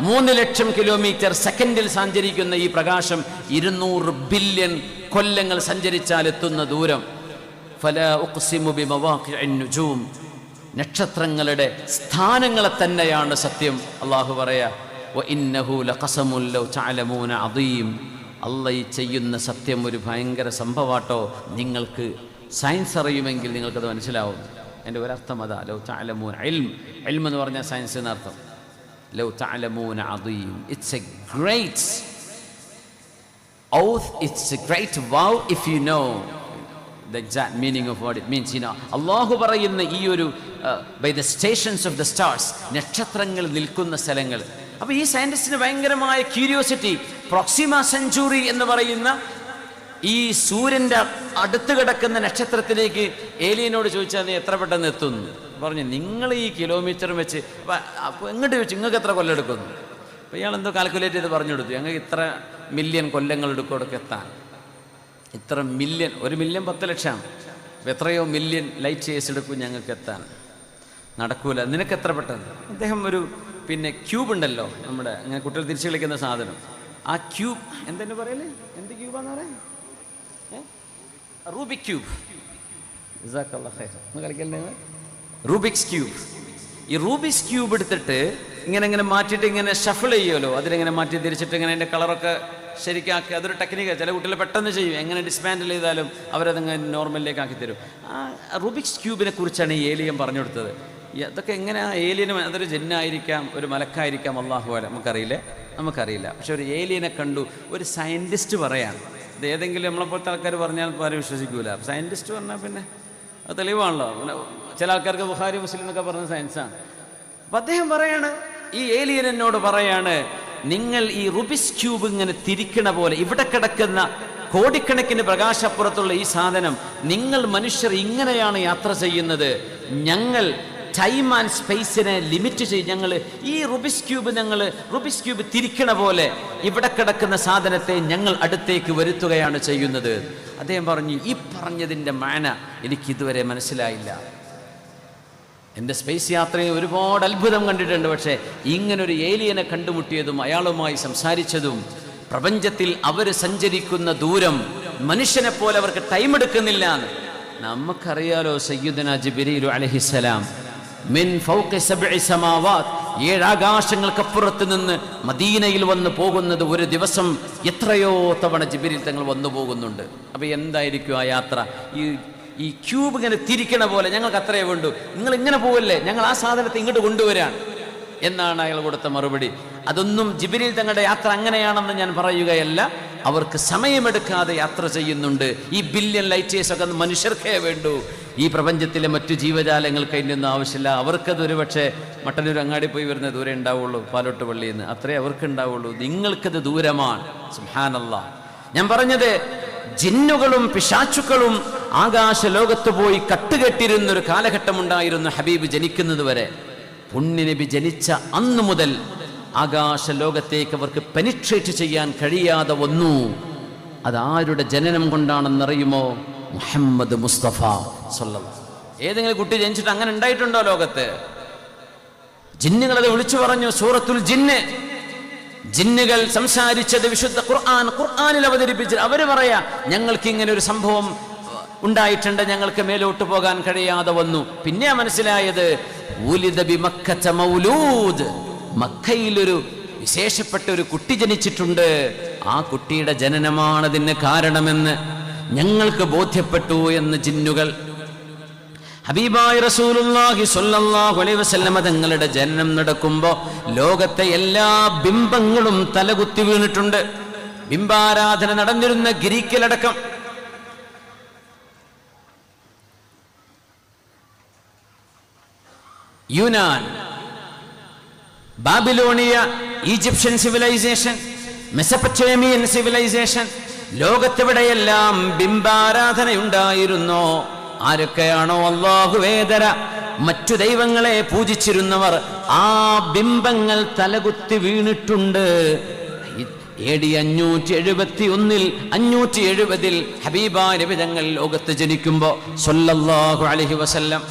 3 ലക്ഷം കിലോമീറ്റർ സെക്കൻഡിൽ സഞ്ചരിക്കുന്ന ഈ പ്രകാശം 200 ബില്യൺ കൊല്ലങ്ങൾ സഞ്ചരിച്ചാൽ എത്തുന്ന ദൂരം. ഫലാ ഉഖ്സിമു ബിമവാഖിഇൻ നുജൂം, നക്ഷത്രങ്ങളുടെ സ്ഥാനങ്ങളെ തന്നെയാണ് സത്യം. അല്ലാഹു പറയാ, വഇന്നഹു ലഖസമുൻ ലൗ തഅലമൂന അദീം, അല്ലാഹ് ഈ ചെയ്യുന്ന സത്യം ഒരു ഭയങ്കര സംഭവാട്ടോ. നിങ്ങൾക്ക് സയൻസ് അറിയുമെങ്കിൽ നിങ്ങൾക്കത് മനസ്സിലാവും. എൻ്റെ ഒരർത്ഥം അതാ, ലൗ തഅലമൂന, ഇൽം എന്ന് പറഞ്ഞാൽ സയൻസ് എന്നർത്ഥം. ലൗ തഅലമൂന അദീം, it's a great oath, it's a great vow if you know the exact meaning of what it means. അള്ളാഹു പറയുന്ന ഈ ഒരു by the stations of the stars, നക്ഷത്രങ്ങൾ നിൽക്കുന്ന സ്ഥലങ്ങൾ. അപ്പോൾ ഈ സയന്റിസ്റ്റിന് ഭയങ്കരമായ ക്യൂരിയോസിറ്റി. പ്രോക്സിമ സെഞ്ചുറി എന്ന് പറയുന്ന ഈ സൂര്യൻ്റെ അടുത്ത് കിടക്കുന്ന നക്ഷത്രത്തിലേക്ക് ഏലിയനോട് ചോദിച്ചാൽ നീ എത്ര പെട്ടെന്ന് എത്തുന്നു പറഞ്ഞു. നിങ്ങൾ ഈ കിലോമീറ്റർ വെച്ച് അപ്പോൾ എങ്ങോട്ട് ചോദിച്ചു, നിങ്ങൾക്ക് എത്ര കൊല്ലം എടുക്കുന്നു? അപ്പോൾ ഇയാൾ എന്തോ കാൽക്കുലേറ്റ് ചെയ്ത് പറഞ്ഞു കൊടുത്തു, ഞങ്ങൾക്ക് ഇത്ര മില്യൺ കൊല്ലങ്ങൾ എടുക്കും അവിടേക്ക് എത്താൻ. ഇത്ര മില്യൺ, 1 മില്യൺ 10 ലക്ഷം, എത്രയോ മില്യൺ ലൈറ്റ് ഇയേഴ്സ് എടുക്കും ഞങ്ങൾക്ക് എത്താൻ. നടക്കൂല, നിനക്ക് എത്ര പെട്ടെന്ന്? അദ്ദേഹം ഒരു ക്യൂബ് ഉണ്ടല്ലോ നമ്മുടെ, അങ്ങനെ കുട്ടികൾ തിരിച്ചു കളിക്കുന്ന സാധനം, ആ ക്യൂബ് എന്തെന്ന് പറയല്ലേ, എന്ത് ക്യൂബാന്ന് പറയാം? Rubik cube. കളിക്കല്ലേ? Rubik's cube. ഈ റൂബിക്സ് ക്യൂബ് എടുത്തിട്ട് ഇങ്ങനെ മാറ്റിയിട്ട് ഇങ്ങനെ ഷഫിൾ ചെയ്യുമല്ലോ, അതിലിങ്ങനെ മാറ്റി തിരിച്ചിട്ട് ഇങ്ങനെ അതിൻ്റെ കളറൊക്കെ ശരിക്കാക്കി. അതൊരു ടെക്നിക്കാണ്, ചില കുട്ടികൾ പെട്ടെന്ന് ചെയ്യും. എങ്ങനെ ഡിസ്മാൻഡിൽ ചെയ്താലും അവരതങ്ങനെ നോർമലിലേക്ക് ആക്കി തരും. ആ റൂബിക്സ് ക്യൂബിനെ കുറിച്ചാണ് ഈ ഏലിയൻ പറഞ്ഞു കൊടുത്തത്. അതൊക്കെ എങ്ങനെ ആ ഏലിയനും, അതൊരു ജിന്നായിരിക്കാം, ഒരു മലക്കായിരിക്കാം, അള്ളാഹു അല, നമുക്കറിയില്ല. പക്ഷെ ഒരു ഏലിയനെ കണ്ടു, ഒരു സയൻറ്റിസ്റ്റ് പറയാണ്. ഇത് ഏതെങ്കിലും നമ്മളെപ്പോലത്തെ ആൾക്കാർ പറഞ്ഞാൽ ആരും വിശ്വസിക്കൂല. സയൻറ്റിസ്റ്റ് പറഞ്ഞാൽ പിന്നെ അത് തെളിവാണല്ലോ. പിന്നെ ചില ആൾക്കാർക്ക് ബുഖാരി മുസ്ലിം എന്നൊക്കെ പറഞ്ഞ സയൻസാണ്. അപ്പം അദ്ദേഹം പറയാണ്, ഈ ഏലിയൻ എന്നോട് പറയാണ്, നിങ്ങൾ ഈ റുബിക്സ് ക്യൂബ് ഇങ്ങനെ തിരിക്കണ പോലെ ഇവിടെ കിടക്കുന്ന കോടിക്കണക്കിന് പ്രകാശപ്പുറത്തുള്ള ഈ സാധനം നിങ്ങൾ മനുഷ്യർ ഇങ്ങനെയാണ് യാത്ര ചെയ്യുന്നത്. ഞങ്ങൾ ടൈം ആൻഡ് സ്പേസിനെ ലിമിറ്റ് ചെയ്യും. ഞങ്ങൾ ഈ റുബിക്സ് ക്യൂബ് തിരിക്കണ പോലെ ഇവിടെ കിടക്കുന്ന സാധനത്തെ ഞങ്ങൾ അടുത്തേക്ക് വരുത്തുകയാണ് ചെയ്യുന്നത്. അദ്ദേഹം പറഞ്ഞു, ഈ പറഞ്ഞതിൻ്റെ മാന എനിക്കിതുവരെ മനസ്സിലായില്ല. എൻ്റെ സ്പേസ് യാത്രയിൽ ഒരുപാട് അത്ഭുതം കണ്ടിട്ടുണ്ട്. പക്ഷേ ഇങ്ങനൊരു ഏലിയനെ കണ്ടുമുട്ടിയതും അയാളുമായി സംസാരിച്ചതും, പ്രപഞ്ചത്തിൽ അവർ സഞ്ചരിക്കുന്ന ദൂരം മനുഷ്യനെ പോലെ അവർക്ക് ടൈം എടുക്കുന്നില്ല. നമുക്കറിയാലോ, സയ്യിദുനാ ജിബ്രീൽ അലൈഹിസ്സലാം മിൻ ഫൗഖി സബ്ഇ സമാവാത്ത്, 7 ആകാശങ്ങൾക്കപ്പുറത്ത് നിന്ന് മദീനയിൽ വന്ന് പോകുന്നത് ഒരു ദിവസം എത്രയോ തവണ ജിബ്രീൽ തങ്ങൾ വന്നു പോകുന്നുണ്ട്. അപ്പോൾ എന്തായിരിക്കും ആ യാത്ര? ഈ ക്യൂബ് ഇങ്ങനെ തിരിക്കണ പോലെ ഞങ്ങൾക്ക് അത്രയേ വേണ്ടൂ, നിങ്ങൾ ഇങ്ങനെ പോവല്ലേ, ഞങ്ങൾ ആ സാധനത്തെ ഇങ്ങോട്ട് കൊണ്ടുവരാൻ എന്നാണ് അയാൾ കൊടുത്ത മറുപടി. അതൊന്നും ജിബ്രീൽ തങ്ങളുടെ യാത്ര അങ്ങനെയാണെന്ന് ഞാൻ പറയുകയല്ല. അവർക്ക് സമയമെടുക്കാതെ യാത്ര ചെയ്യുന്നുണ്ട്. ഈ ബില്യൺ ലൈറ്റേഴ്സ് ഒക്കെ മനുഷ്യർക്കേ വേണ്ടൂ, ഈ പ്രപഞ്ചത്തിലെ മറ്റു ജീവജാലങ്ങൾക്ക് അതിൻ്റെയൊന്നും ആവശ്യമില്ല. അവർക്കത് ഒരു പക്ഷേ മട്ടന്നൂർ അങ്ങാടി പോയി വരുന്ന ദൂരെ ഉണ്ടാവുള്ളൂ, പാലോട്ട് പള്ളിയിൽ നിന്ന്, അത്രേ അവർക്ക് ഉണ്ടാവുള്ളൂ. നിങ്ങൾക്കത് ദൂരമാണ്. സുബ്ഹാനല്ലാഹ്. ഞാൻ പറഞ്ഞത്, ജിന്നുകളും പിശാചുക്കളും ആകാശ ലോകത്ത് പോയി കട്ടുകെട്ടിരുന്നൊരു കാലഘട്ടമുണ്ടായിരുന്നു ഹബീബ് ജനിക്കുന്നത് വരെ. പുണ്യനബി ജനിച്ച അന്നു മുതൽ ആകാശ ലോകത്തേക്ക് അവർക്ക് പെനിട്രേറ്റ് ചെയ്യാൻ കഴിയാതെ വന്നു. അതാരുടെ ജനനം കൊണ്ടാണെന്നറിയുമോ? മുഹമ്മദ് മുസ്തഫ സ്വല്ലല്ലാഹു. ഏതെങ്കിലും കുട്ടി ജനിച്ചിട്ട് അങ്ങനെ ഉണ്ടായിട്ടുണ്ടോ ലോകത്ത്? ജിന്നുകളത് വിളിച്ചു പറഞ്ഞു. സൂറത്തുൽ ജിന്ന്, ജിന്നുകൾ സംസാരിച്ചത് വിശുദ്ധ ഖുർആനിൽ അവതരിപ്പിച്ചത്. അവര് പറയാ, ഞങ്ങൾക്ക് ഇങ്ങനെ ഒരു സംഭവം ഉണ്ടായിട്ടുണ്ട്, ഞങ്ങൾക്ക് മേലോട്ട് പോകാൻ കഴിയാതെ വന്നു. പിന്നെ മനസ്സിലായത്, ഉലിദ ബി മക്കത മൗലൂദ്, മക്കയിലൊരു വിശേഷപ്പെട്ട ഒരു കുട്ടി ജനിച്ചിട്ടുണ്ട്, ആ കുട്ടിയുടെ ജനനമാണ് അതിന് കാരണമെന്ന് ഞങ്ങൾക്ക് ബോധ്യപ്പെട്ടു എന്ന് ജിന്നുകൾ. ഹബീബായ റസൂലുള്ളാഹി സ്വല്ലല്ലാഹു അലൈഹി വസല്ലമ തങ്ങളുടെ ജനനം നടക്കുമ്പോൾ ലോകത്തെ എല്ലാ ബിംബങ്ങളും തലകുത്തി വീണിട്ടുണ്ട്. ബിംബാരാധന നടന്നിരുന്ന ഗ്രീക്കിലടക്കം യുനാൻ, Babylonia, Egyptian civilisation, Mesopotamian civilisation, ലോകത്തെവിടെയെല്ലാം ബിംബാരാധനയുണ്ടായിരുന്നോ, ആരൊക്കെയാണോ അല്ലാഹുവേതര മറ്റു ദൈവങ്ങളെ പൂജിച്ചിരുന്നവർ, ആ ബിംബങ്ങൾ തലകുത്തി വീണിട്ടുണ്ട്. AD 571 570 ഹബീബായ നബി തങ്ങൾ ലോകത്ത് ജനിക്കുമ്പോൾ സ്വല്ലല്ലാഹു അലൈഹി വസല്ലം